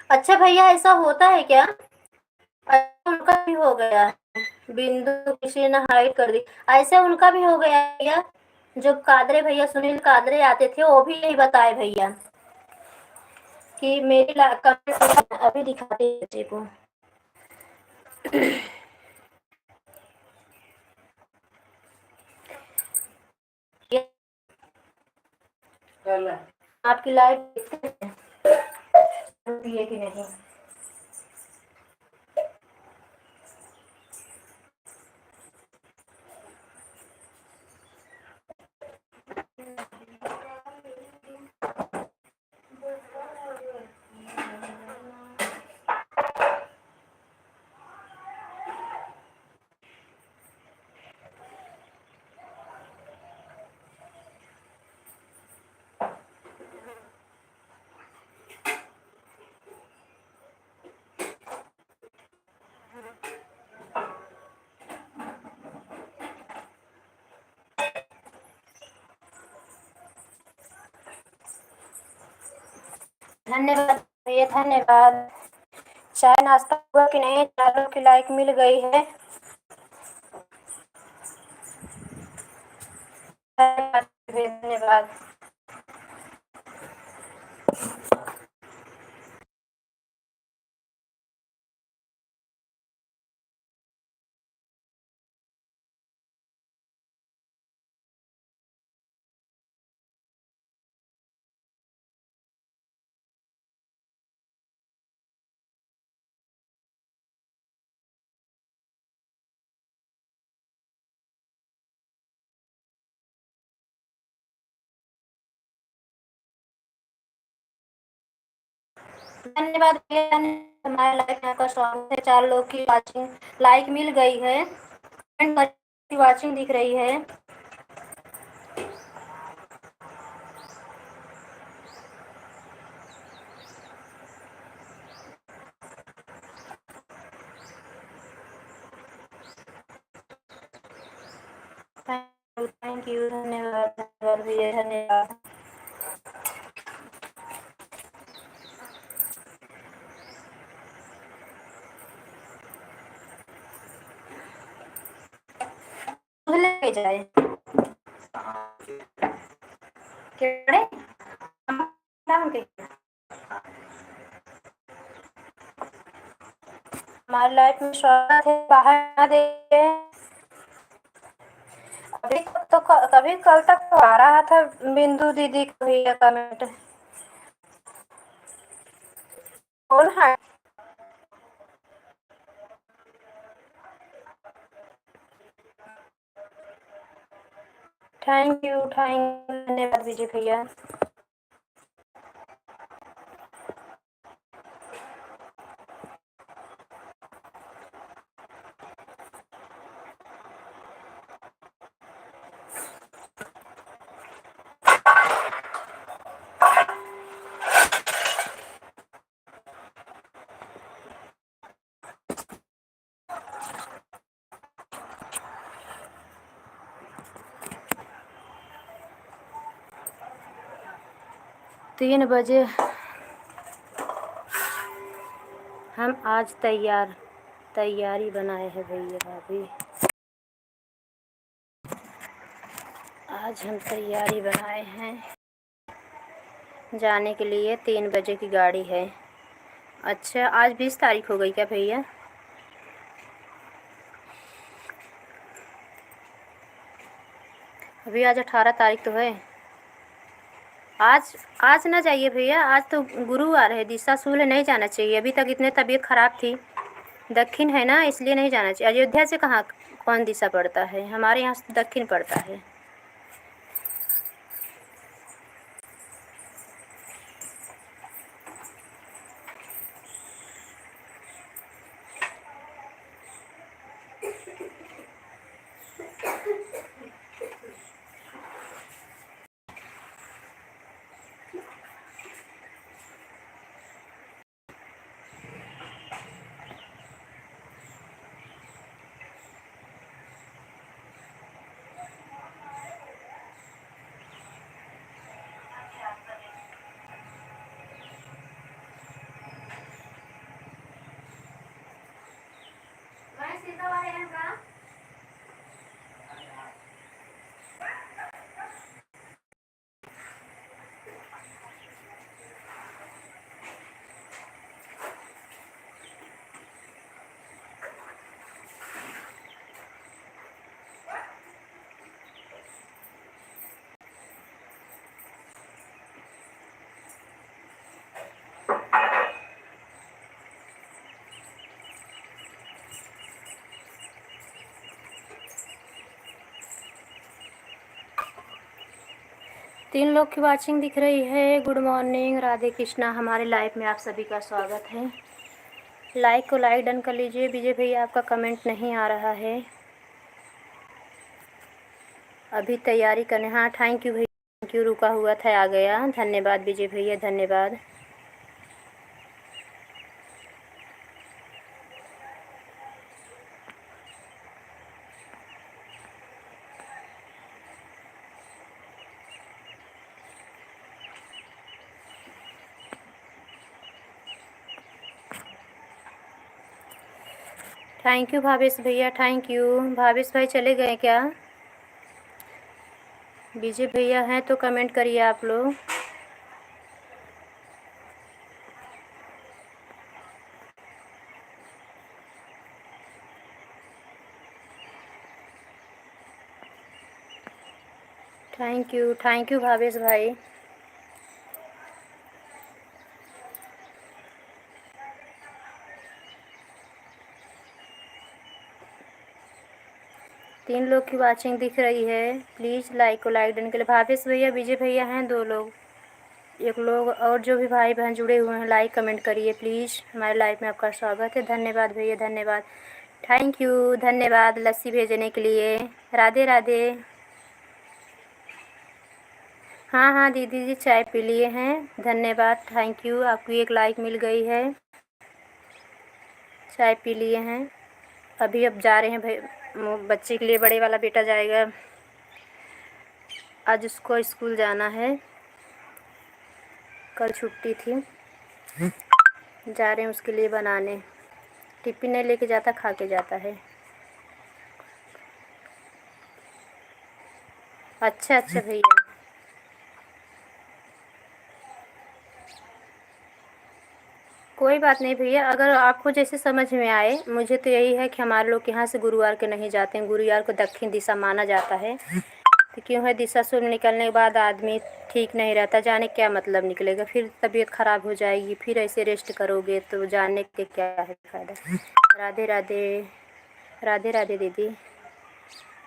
अच्छा भैया ऐसा होता है क्या? अच्छा उनका भी हो गया, बिंदु किसी ने हाइड कर दी, ऐसे उनका भी हो गया भैया। जो कादरे भैया, सुनील कादरे आते थे, वो भी यही बताए भैया कि मेरी कमेंट अभी दिखाते बच्चे को। आपकी लाइव देखते हैं। पिए कि नहीं। धन्यवाद भैया, धन्यवाद। चाय नाश्ता हुआ कि नहीं? चारों की लाइक मिल गई है। धन्यवाद। धन्यवाद भैया, हमारे लाइक में आपका स्वागत है। 4 लोग की वाचिंग लाइक मिल गई है, की वाचिंग दिख रही है। थैंक यू, धन्यवाद, धन्यवाद भैया, धन्यवाद। लेके जाए हमारी लाइफ में स्वागत है। बाहर ना दे, अभी तो कभी कल तक तो आ रहा था बिंदु दीदी का भैया कमेंट। कौन है? थैंक यू, धन्यवाद विजय भैया। तीन बजे हम आज तैयारी बनाए हैं भैया भाभी। आज हम तैयारी बनाए हैं जाने के लिए। 3 बजे की गाड़ी है। अच्छा, आज 20 तारीख हो गई क्या भैया? अभी आज 18 तारीख तो है। आज ना जाइए भैया, आज तो गुरुवार है, दिशा सूल है, नहीं जाना चाहिए। अभी तक इतने तबीयत ख़राब थी। दक्षिण है ना, इसलिए नहीं जाना चाहिए। अयोध्या से कहाँ कौन दिशा पड़ता है? हमारे यहाँ से दक्षिण पड़ता है। 3 लोग की वाचिंग दिख रही है। Good morning, Radhe Krishna. हमारे लाइव में आप सभी का स्वागत है। लाइक को लाइक डन कर लीजिए। विजय भैया आपका कमेंट नहीं आ रहा है, अभी तैयारी करने। हाँ थैंक यू भैया, थैंक यू। रुका हुआ था, आ गया। धन्यवाद विजय भैया, धन्यवाद। थैंक यू भावेश भैया, थैंक यू। भावेश भाई चले गए क्या? विजय भैया हैं तो कमेंट करिए आप लोग। थैंक यू भावेश भाई। तीन लोग की वाचिंग दिख रही है। प्लीज़ लाइक को लाइक देने के लिए। भावेश भैया, विजय भैया हैं, 2 लोग। एक लोग और जो भी भाई बहन जुड़े हुए हैं, लाइक कमेंट करिए प्लीज़। हमारे लाइव में आपका स्वागत है। धन्यवाद भैया, धन्यवाद। थैंक यू, धन्यवाद लस्सी भेजने के लिए। राधे राधे। हाँ हाँ दीदी जी, चाय पी लिए हैं। धन्यवाद, थैंक यू। आपकी एक लाइक मिल गई है। चाय पी लिए हैं। अभी अब जा रहे हैं भाई, बच्चे के लिए। बड़े वाला बेटा जाएगा, आज उसको स्कूल जाना है, कल छुट्टी थी। जा रहे हैं उसके लिए बनाने। टिफ़िन नहीं लेके जाता, खा के जाता है। अच्छा अच्छा भैया, कोई बात नहीं भैया, अगर आपको जैसे समझ में आए। मुझे तो यही है कि हमारे लोग यहाँ से गुरुवार के नहीं जाते हैं। गुरुवार को दक्षिण दिशा माना जाता है। तो क्यों है, दिशा शुभ निकलने के बाद आदमी ठीक नहीं रहता। जाने क्या मतलब निकलेगा, फिर तबीयत ख़राब हो जाएगी, फिर ऐसे रेस्ट करोगे तो जाने के क्या है फ़ायदा। राधे राधे, राधे राधे दीदी।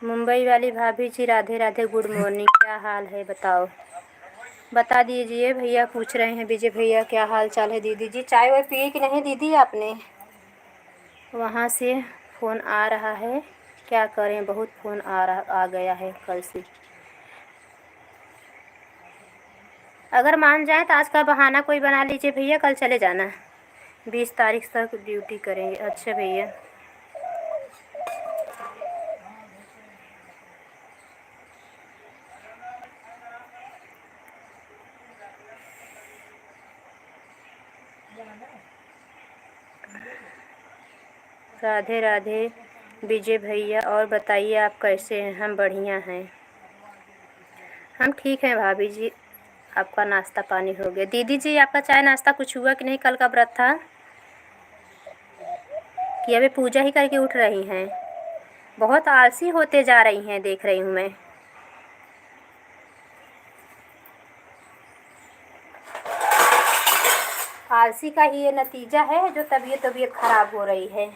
मुंबई वाली भाभी जी, राधे राधे, गुड मॉर्निंग। क्या हाल है बताओ, बता दीजिए। भैया पूछ रहे हैं, विजय भैया क्या हाल चाल है। दीदी जी चाय वाय पिए कि नहीं दीदी आपने? वहाँ से फ़ोन आ रहा है, क्या करें, बहुत फ़ोन आ गया है कल से। अगर मान जाए तो आज का बहाना कोई बना लीजिए भैया, कल चले जाना। 20 तारीख तक ड्यूटी करेंगे। अच्छा भैया, राधे राधे विजय भैया। और बताइए आप कैसे हैं? हम बढ़िया हैं, हम ठीक हैं भाभी जी। आपका नाश्ता पानी हो गया? दीदी जी आपका चाय नाश्ता कुछ हुआ कि नहीं? कल का व्रत था कि अभी पूजा ही करके उठ रही हैं? बहुत आलसी होते जा रही हैं, देख रही हूँ मैं। आलसी का ही ये नतीजा है जो तबीयत ख़राब हो रही है।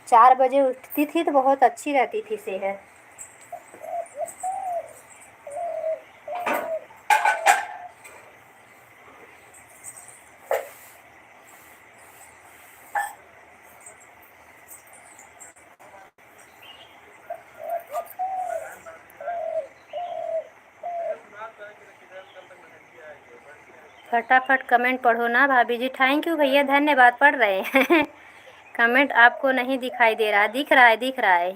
4 बजे उठती थी तो बहुत अच्छी रहती थी सेहत। फटाफट कमेंट पढ़ो ना भाभी जी। थैंक यू भैया, धन्यवाद, पढ़ रहे हैं। कमेंट आपको नहीं दिखाई दे रहा? दिख रहा है, दिख रहा है।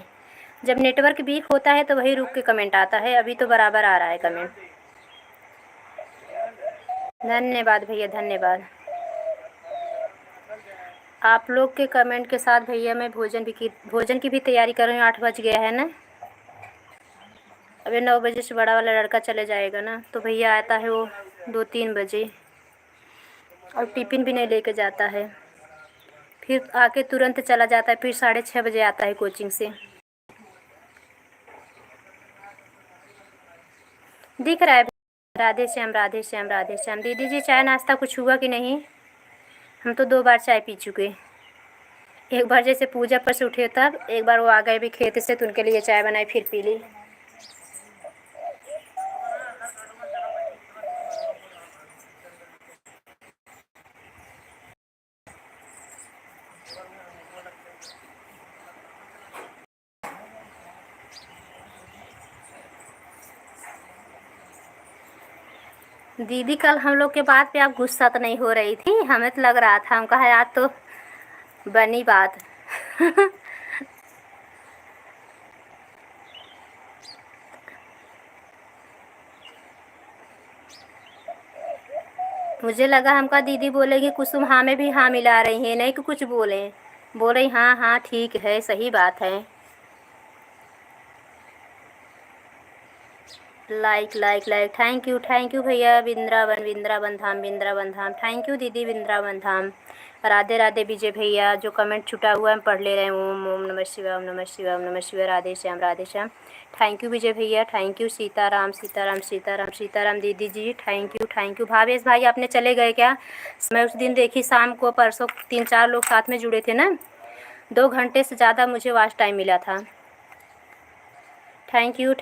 जब नेटवर्क वीक होता है तो वही रुक के कमेंट आता है। अभी तो बराबर आ रहा है कमेंट। धन्यवाद भैया, धन्यवाद। आप लोग के कमेंट के साथ भैया मैं भोजन की भी तैयारी कर रही हूँ। 8 बज गया है ना। अभी 9 बजे से बड़ा वाला लड़का चले जाएगा ना, तो भैया आता है वो 2-3 बजे, और टिफ़िन भी नहीं लेके जाता है। फिर आके तुरंत चला जाता है, फिर 6:30 बजे आता है कोचिंग से। दिख रहा है। राधे श्याम, राधे श्याम, राधे श्याम। दीदी जी चाय नाश्ता कुछ हुआ कि नहीं? हम तो 2 बार चाय पी चुके। एक बार जैसे पूजा पर से उठे तब, एक बार वो आ गए भी खेत से तो उनके लिए चाय बनाई, फिर पी ली। दीदी कल हम लोग के बात पे आप गुस्सा तो नहीं हो रही थी? हमें तो लग रहा था, हम कहा यार तो बनी बात। मुझे लगा हमका दीदी बोलेगी कुसुम हाँ में भी हाँ मिला रही है, नहीं कि कुछ बोले। बोल रही हाँ हाँ ठीक है, सही बात है। Like like like, thank you भैया। वृंदावन धाम, थैंक यू दीदी वृंदावन धाम। राधे राधे विजय भैया। जो कमेंट छुटा हुआ है हम पढ़ ले रहे हैं। ओम ओम नमः शिवाय, ओम नमः शिवाय, ओम नमः शिवाय। राधे श्याम राधे श्याम। थैंक यू विजय भैया, थैंक यू। सीताराम सीताराम सीताराम सीताराम दीदी जी, थैंक यू। भावेश भाई आपने चले गए क्या? मैं उस दिन देखी शाम को, परसों 3-4 लोग साथ में जुड़े थे ना, 2 घंटे से ज़्यादा मुझे वॉच टाइम मिला था। Thank you.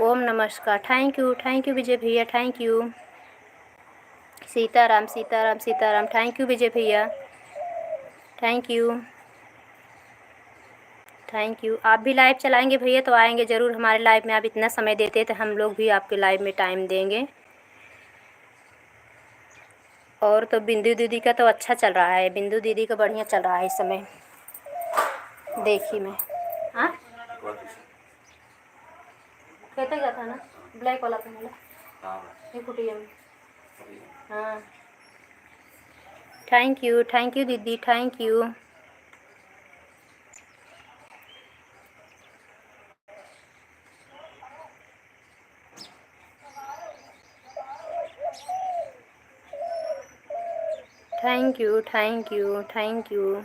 ओम नमस्कार। थैंक यू विजय भैया, thank you. Sitaram Sitaram Sitaram, thank you Vijay भैया, थैंक यू। आप भी लाइव चलाएंगे भैया तो आएंगे ज़रूर हमारे लाइव में। आप इतना समय देते हैं तो हम लोग भी आपके लाइव में टाइम देंगे। और तो बिंदु दीदी का तो अच्छा चल रहा है, बिंदु दीदी का बढ़िया चल रहा है इस समय। देखी मैं। हाँ कहते क्या था ना, ब्लैक वाला पहले ये कुटिया में। हाँ थैंक यू दीदी, thank you. Thank you.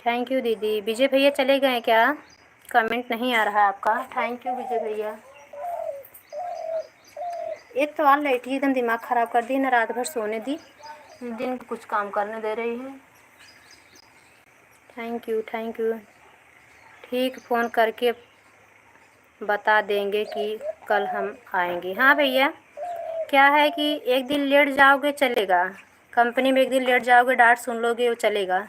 Thank you दीदी। विजय भैया चले गए क्या? कमेंट नहीं आ रहा है आपका। थैंक यू विजय भैया। एक तो ऑल लाइट ही एकदम दिमाग ख़राब कर दी ना, रात भर सोने दी, दिन को कुछ काम करने दे रही है। Thank you. ठीक, फ़ोन करके बता देंगे कि कल हम आएंगे। हाँ भैया, क्या है कि एक दिन लेट जाओगे चलेगा, कंपनी में एक दिन लेट जाओगे डांट सुन लोगे वो चलेगा।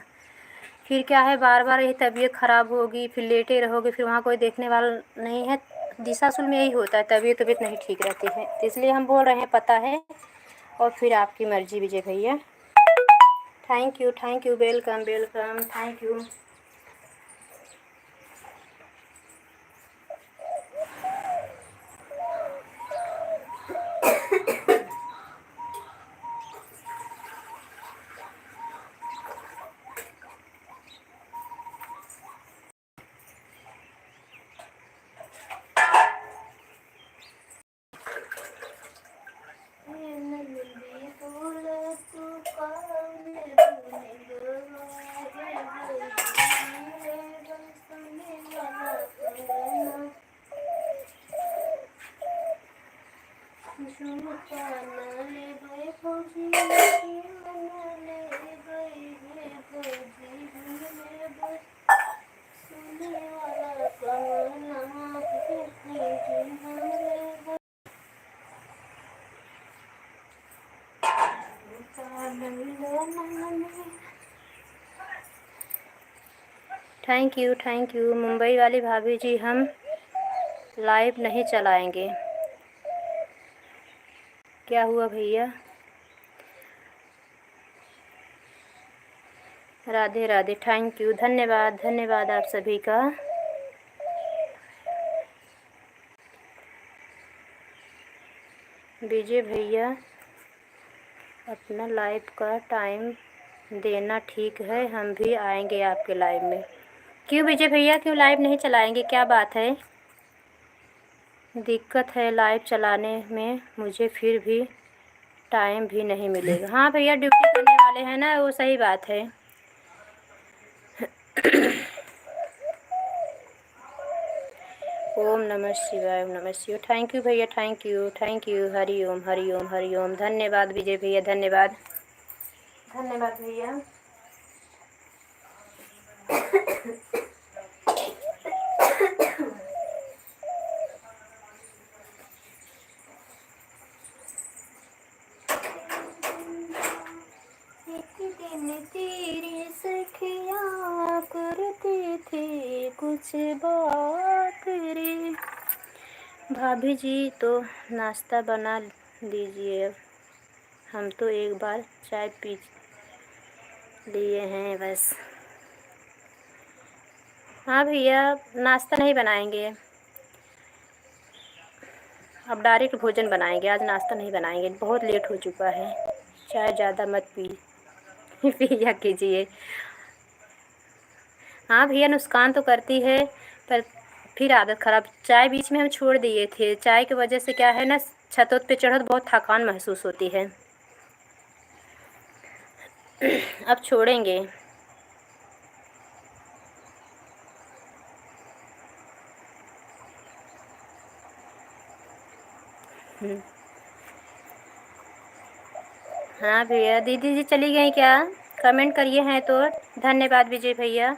फिर क्या है, बार बार यही तबीयत ख़राब होगी, फिर लेटे रहोगे, फिर वहाँ कोई देखने वाला नहीं है। दिशाशुल में यही होता है, तबीयत नहीं ठीक रहती है, तो इसलिए हम बोल रहे हैं पता है। और फिर आपकी मर्ज़ी विजय भैया। Thank you. Welcome, thank you. Thank you. Mumbai वाली भाभी जी, हम लाइव नहीं चलाएंगे। क्या हुआ भैया? Radhe Radhe, thank you. धन्यवाद आप सभी का। विजय भैया अपना लाइव का टाइम देना ठीक है, हम भी आएंगे आपके लाइव में। क्यों विजय भैया, क्यों लाइव नहीं चलाएंगे, क्या बात है? दिक्कत है लाइव चलाने में, मुझे फिर भी टाइम भी नहीं मिलेगा। हाँ भैया, ड्यूटी करने वाले हैं ना, वो सही बात है। ओम नमः शिवाय। थैंक यू भैया, थैंक यू। हरि ओम। धन्यवाद विजय भैया, धन्यवाद भैया। एक दिन तेरी सखियाँ करती थी कुछ बात रे। भाभी जी तो नाश्ता बना लीजिए, अब हम तो एक बार चाय पी लिए हैं बस। हाँ भैया, नाश्ता नहीं बनाएंगे, अब डायरेक्ट भोजन बनाएंगे, आज नाश्ता नहीं बनाएंगे, बहुत लेट हो चुका है। चाय ज़्यादा मत पिया कीजिए। हाँ भैया, नुकसान तो करती है, पर फिर आदत ख़राब। चाय बीच में हम छोड़ दिए थे, चाय की वजह से क्या है ना, छत पे चढ़ो तो बहुत थकान महसूस होती है। अब छोड़ेंगे। हाँ भैया, दीदी जी चली गई क्या? कमेंट करिए हैं तो। धन्यवाद विजय भैया।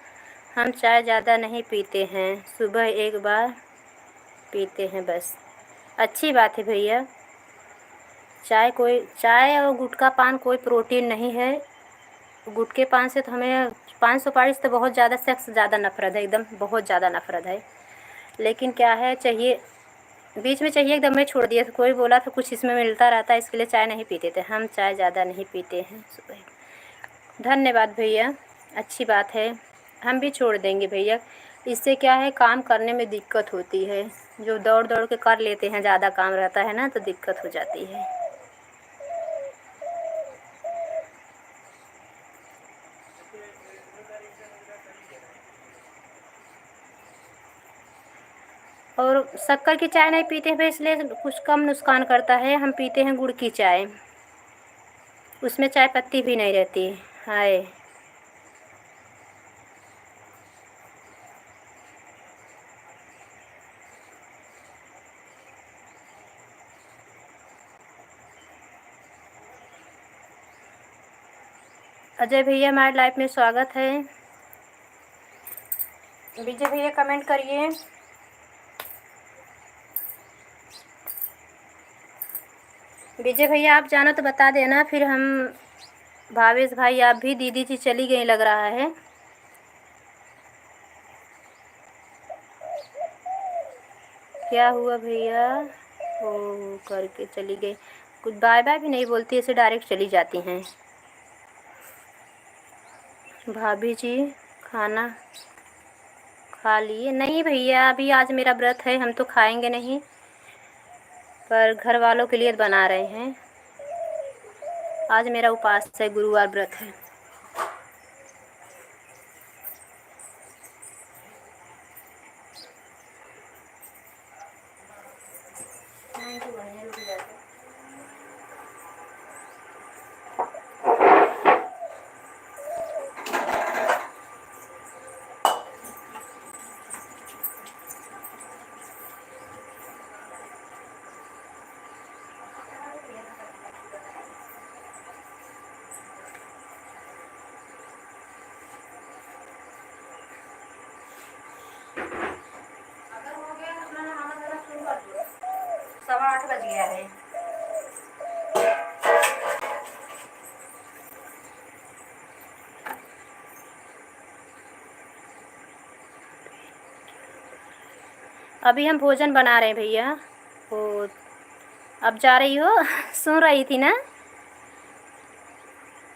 हम चाय ज़्यादा नहीं पीते हैं, सुबह एक बार पीते हैं बस। अच्छी बात है भैया। चाय और गुटखा पान कोई प्रोटीन नहीं है। गुटखे पान से तो हमें, पान सुपारी से तो बहुत ज़्यादा सख्त ज़्यादा नफ़रत है, एकदम बहुत ज़्यादा नफ़रत है। लेकिन क्या है, चाहिए बीच में चाहिए एकदम में छोड़ दिया था, कोई बोला था कुछ इसमें मिलता रहता है, इसके लिए चाय नहीं पीते थे। हम चाय ज़्यादा नहीं पीते हैं सुबह। धन्यवाद भैया, अच्छी बात है। हम भी छोड़ देंगे भैया। इससे क्या है, काम करने में दिक्कत होती है, जो दौड़ दौड़ के कर लेते हैं, ज़्यादा काम रहता है ना तो दिक्कत हो जाती है। और शक्कर की चाय नहीं पीते हैं, इसलिए कुछ कम नुकसान करता है। हम पीते हैं गुड़ की चाय, उसमें चाय पत्ती भी नहीं रहती। हाय, अजय भैया हमारे लाइफ में स्वागत है। विजय भैया कमेंट करिए। विजय भैया आप जाना तो बता देना, फिर हम, भावेश भाई आप भी, दीदी जी चली गई लग रहा है। क्या हुआ भैया? ओ, करके चली गई, कुछ बाय बाय भी नहीं बोलती, ऐसे डायरेक्ट चली जाती हैं। भाभी जी खाना खा लिए? नहीं भैया, अभी आज मेरा व्रत है, हम तो खाएंगे नहीं, पर घर वालों के लिए बना रहे हैं। आज मेरा उपवास है, गुरुवार व्रत है। सवा 8 बज गया है। अभी हम भोजन बना रहे हैं भैया। ओ, अब जा रही हो? सुन रही थी ना,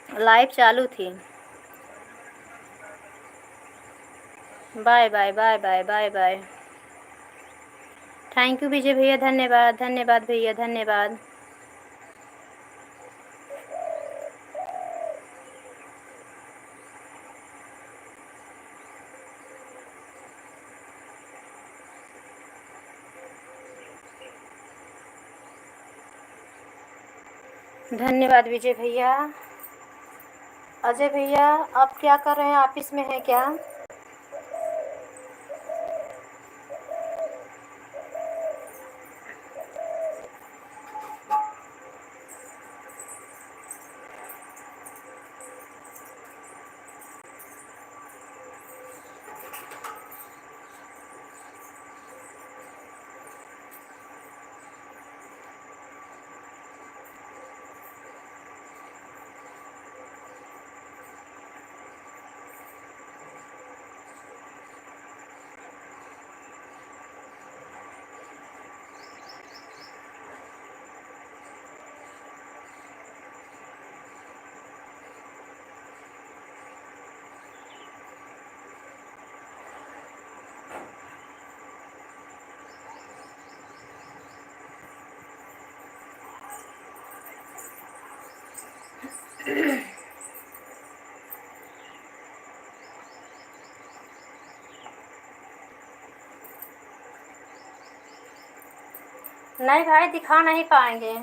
लाइव चालू थी। Bye bye bye bye bye bye. Thank you Vijay भैया, धन्यवाद धन्यवाद भैया, धन्यवाद। धन्यवाद विजय भैया। अजय भैया आप क्या कर रहे हैं, ऑफिस में हैं क्या? नहीं भाई, दिखा नहीं पाएंगे।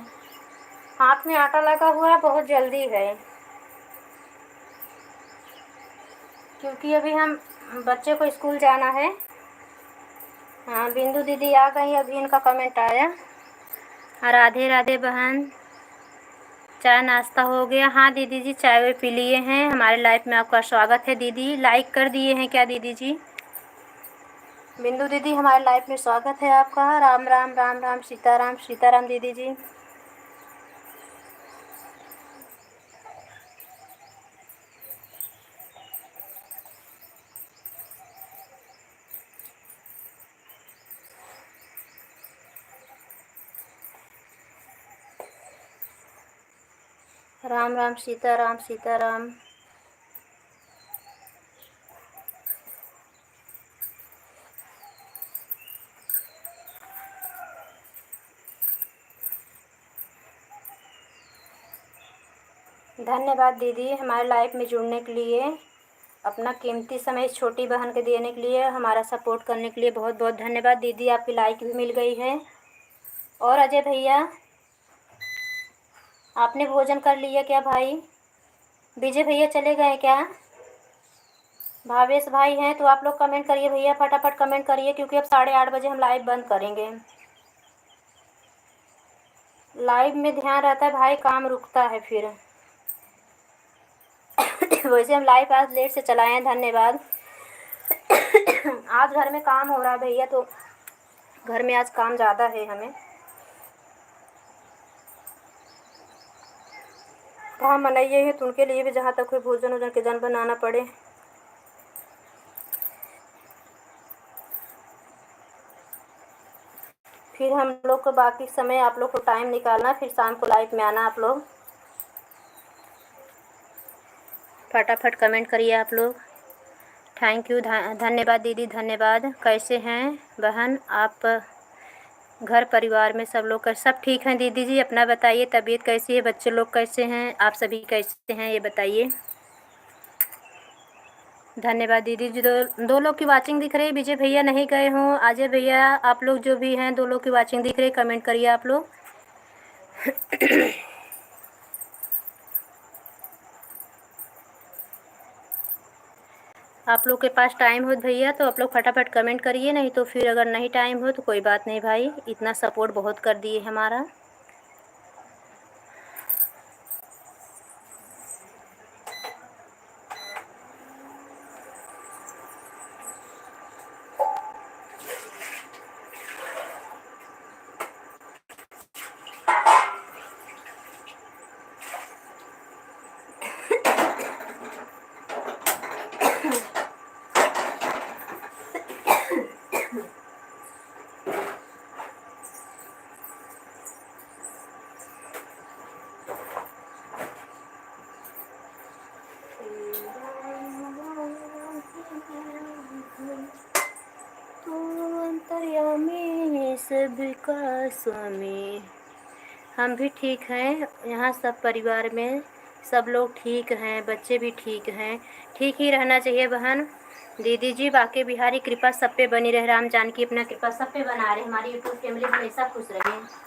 हाथ में आटा लगा हुआ है, बहुत जल्दी है, क्योंकि अभी हम बच्चे को स्कूल जाना है। हाँ, बिंदु दीदी आ गई, अभी इनका कमेंट आया। राधे राधे बहन, चाय नाश्ता हो गया? हाँ दीदी जी, चाय वाय पी लिए हैं। हमारे लाइफ में आपका स्वागत है दीदी। लाइक कर दिए हैं क्या दीदी जी? बिंदु दीदी, हमारे लाइफ में स्वागत है आपका। राम राम राम राम, सीताराम सीताराम दीदी जी। राम राम सीताराम सीताराम। धन्यवाद दीदी, हमारे लाइफ में जुड़ने के लिए, अपना कीमती समय इस छोटी बहन के देने के लिए, हमारा सपोर्ट करने के लिए बहुत बहुत धन्यवाद दीदी। आपकी लाइक भी मिल गई है। और अजय भैया, आपने भोजन कर लिया क्या भाई? विजय भैया चले गए क्या? भावेश भाई हैं तो आप लोग कमेंट करिए भैया, फटाफट कमेंट करिए, क्योंकि अब 8:30 बजे हम लाइव बंद करेंगे। लाइव में ध्यान रहता है भाई, काम रुकता है फिर। वैसे हम लाइव आज लेट से चलाए हैं, धन्यवाद। आज घर में काम हो रहा है भैया, तो घर में आज काम ज़्यादा है हमें। काम बनाइए है तो उनके लिए भी जहाँ तक कोई भोजन वोजन के जन बनाना पड़े। फिर हम लोग को बाकी समय आप लोग को टाइम निकालना, फिर शाम को लाइव में आना। आप लोग फटाफट कमेंट करिए आप लोग। थैंक यू, धन्यवाद दीदी, धन्यवाद। कैसे हैं बहन आप? घर परिवार में सब लोग सब ठीक हैं दीदी जी? अपना बताइए, तबीयत कैसी है? बच्चे लोग कैसे हैं? आप सभी कैसे हैं ये बताइए। धन्यवाद दीदी जी। दो लोग की वाचिंग दिख रही है। विजय भैया नहीं गए हों, अजय भैया, आप लोग जो भी हैं, 2 लोग की वाचिंग दिख रही है, कमेंट करिए आप लोग। आप लोग के पास टाइम हो भैया तो आप लोग फटाफट कमेंट करिए, नहीं तो फिर अगर नहीं टाइम हो तो कोई बात नहीं भाई, इतना सपोर्ट बहुत कर दिए हमारा। तू अंतर्यामी सबका स्वामी। हम भी ठीक हैं, यहाँ सब परिवार में सब लोग ठीक हैं, बच्चे भी ठीक हैं। ठीक ही रहना चाहिए बहन। दीदी जी, बाकी बिहारी कृपा सब पे बनी रहे, राम जानकी अपना कृपा सब पे बना रहे, हमारी यूट्यूब फैमिली हमेशा खुश रहे।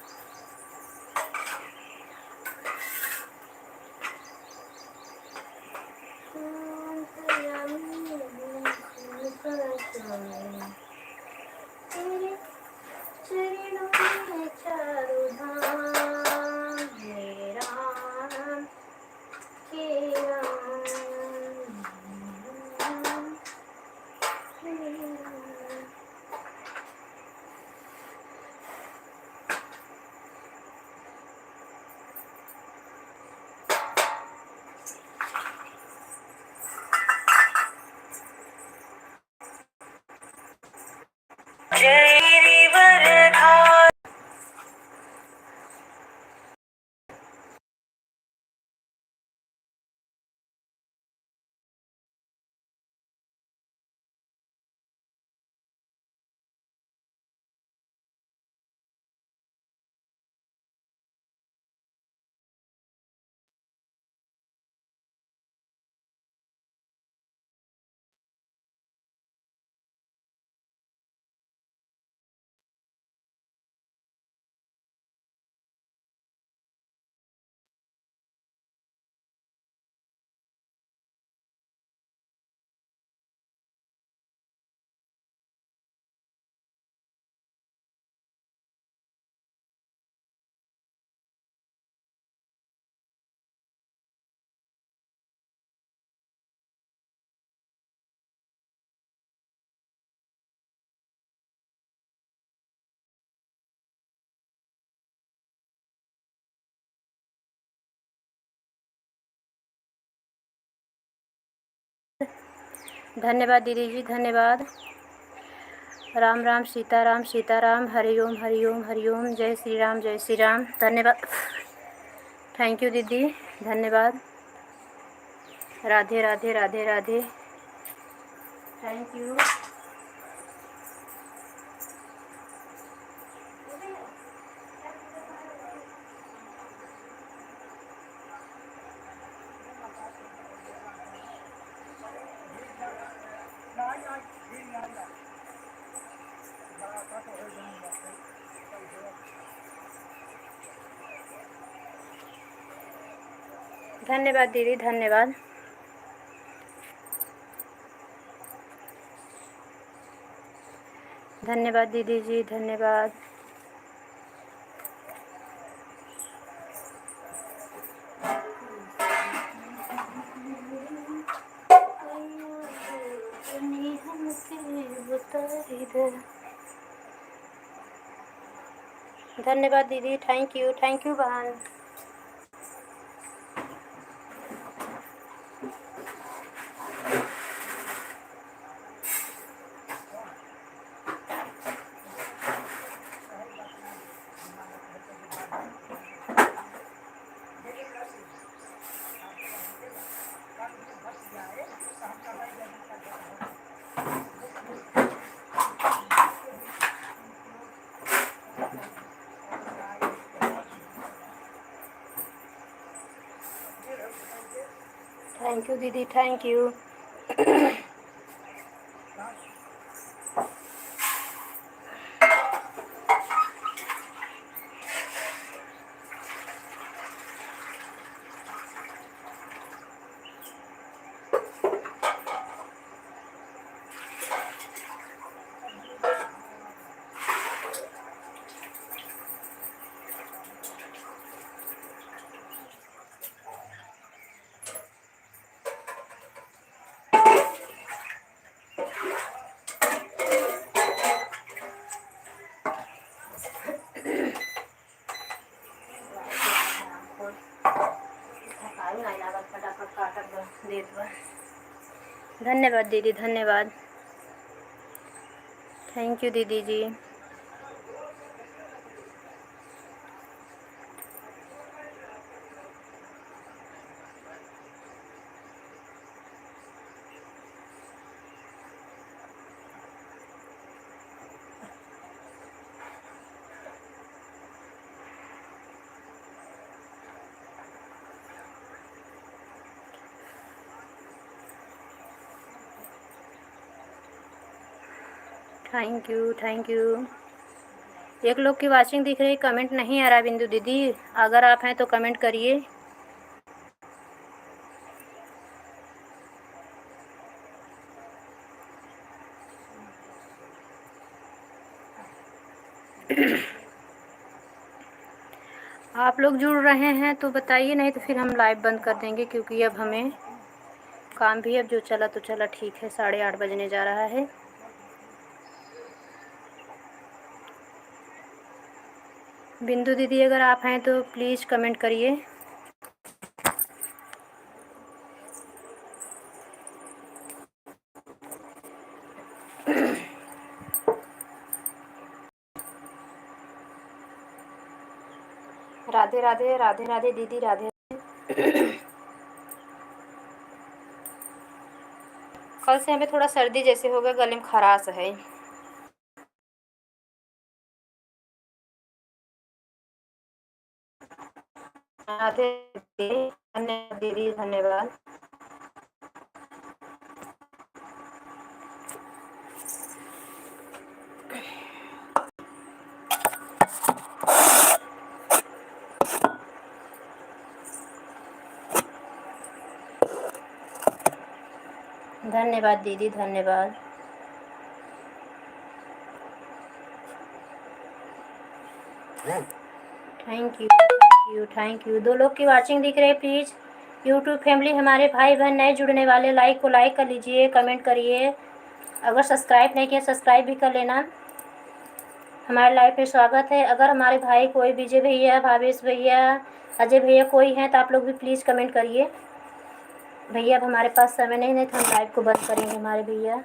धन्यवाद दीदी जी, धन्यवाद। राम राम सीताराम सीताराम, हरिओम हरिओम हरिओम, जय श्री राम जय श्री राम। धन्यवाद, थैंक यू दीदी, धन्यवाद। Radhe Radhe Radhe Radhe, thank you. धन्यवाद दीदी, धन्यवाद। धन्यवाद दीदी जी, धन्यवाद। धन्यवाद दीदी, थैंक यू बहन। थैंक यू दीदी, थैंक यू। धन्यवाद दीदी, धन्यवाद, थैंक यू दीदी जी। Thank you, thank you. एक लोग की वाचिंग दिख रही, कमेंट नहीं आ रहा बिंदु दीदी, अगर आप हैं तो कमेंट करिए। आप लोग जुड़ रहे हैं तो बताइए, नहीं तो फिर हम लाइव बंद कर देंगे, क्योंकि अब हमें काम भी अब जो चला तो चला, ठीक है, 8:30 बजने जा रहा है। बिंदु दीदी अगर आप हैं तो प्लीज़ कमेंट करिए। राधे राधे राधे राधे दीदी, राधे। कल से हमें थोड़ा सर्दी जैसे हो गया, गले में खराश है। राधे धन्यवाद दीदी, धन्यवाद। धन्यवाद दीदी, धन्यवाद। Thank you, thank you, thank you. 2 लोग की वाचिंग दिख रही है, प्लीज़ यूट्यूब फैमिली, हमारे भाई बहन नए जुड़ने वाले, लाइक को लाइक कर लीजिए, कमेंट करिए। अगर सब्सक्राइब नहीं किया सब्सक्राइब भी कर लेना। हमारे लाइव पे स्वागत है। अगर हमारे भाई कोई विजय भैया, भावेश भैया, अजय भैया कोई हैं तो आप लोग भी प्लीज़ कमेंट करिए। भैया अब हमारे पास समय नहीं तो हम लाइव को बंद करेंगे हमारे भैया।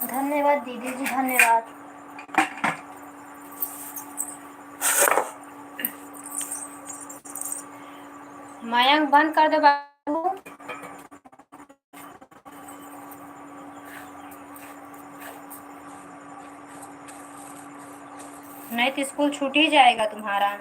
धन्यवाद दीदी जी, धन्यवाद। मयंक बंद कर दो बाबू। नहीं तो स्कूल छूट ही जाएगा तुम्हारा।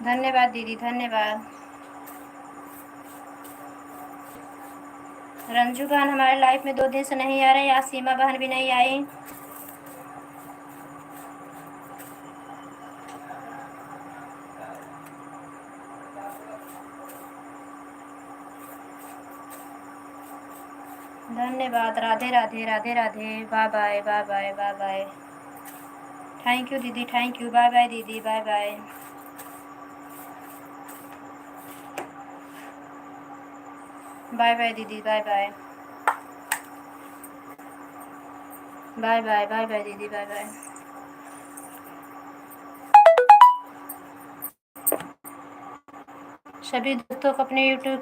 धन्यवाद दीदी, धन्यवाद। रंजू बहन हमारे लाइफ में 2 दिन से नहीं आ रहे, आज सीमा बहन भी नहीं आई। धन्यवाद, Radhe Radhe, Radhe Radhe, bye bye, bye bye, bye bye. Thank you दीदी, थैंक यू, बाय बाय दीदी, बाय बाय, बाय बाय दीदी, bye bye, bye bye, bye bye दीदी, बाय बाय। सभी दोस्तों को अपने यूट्यूब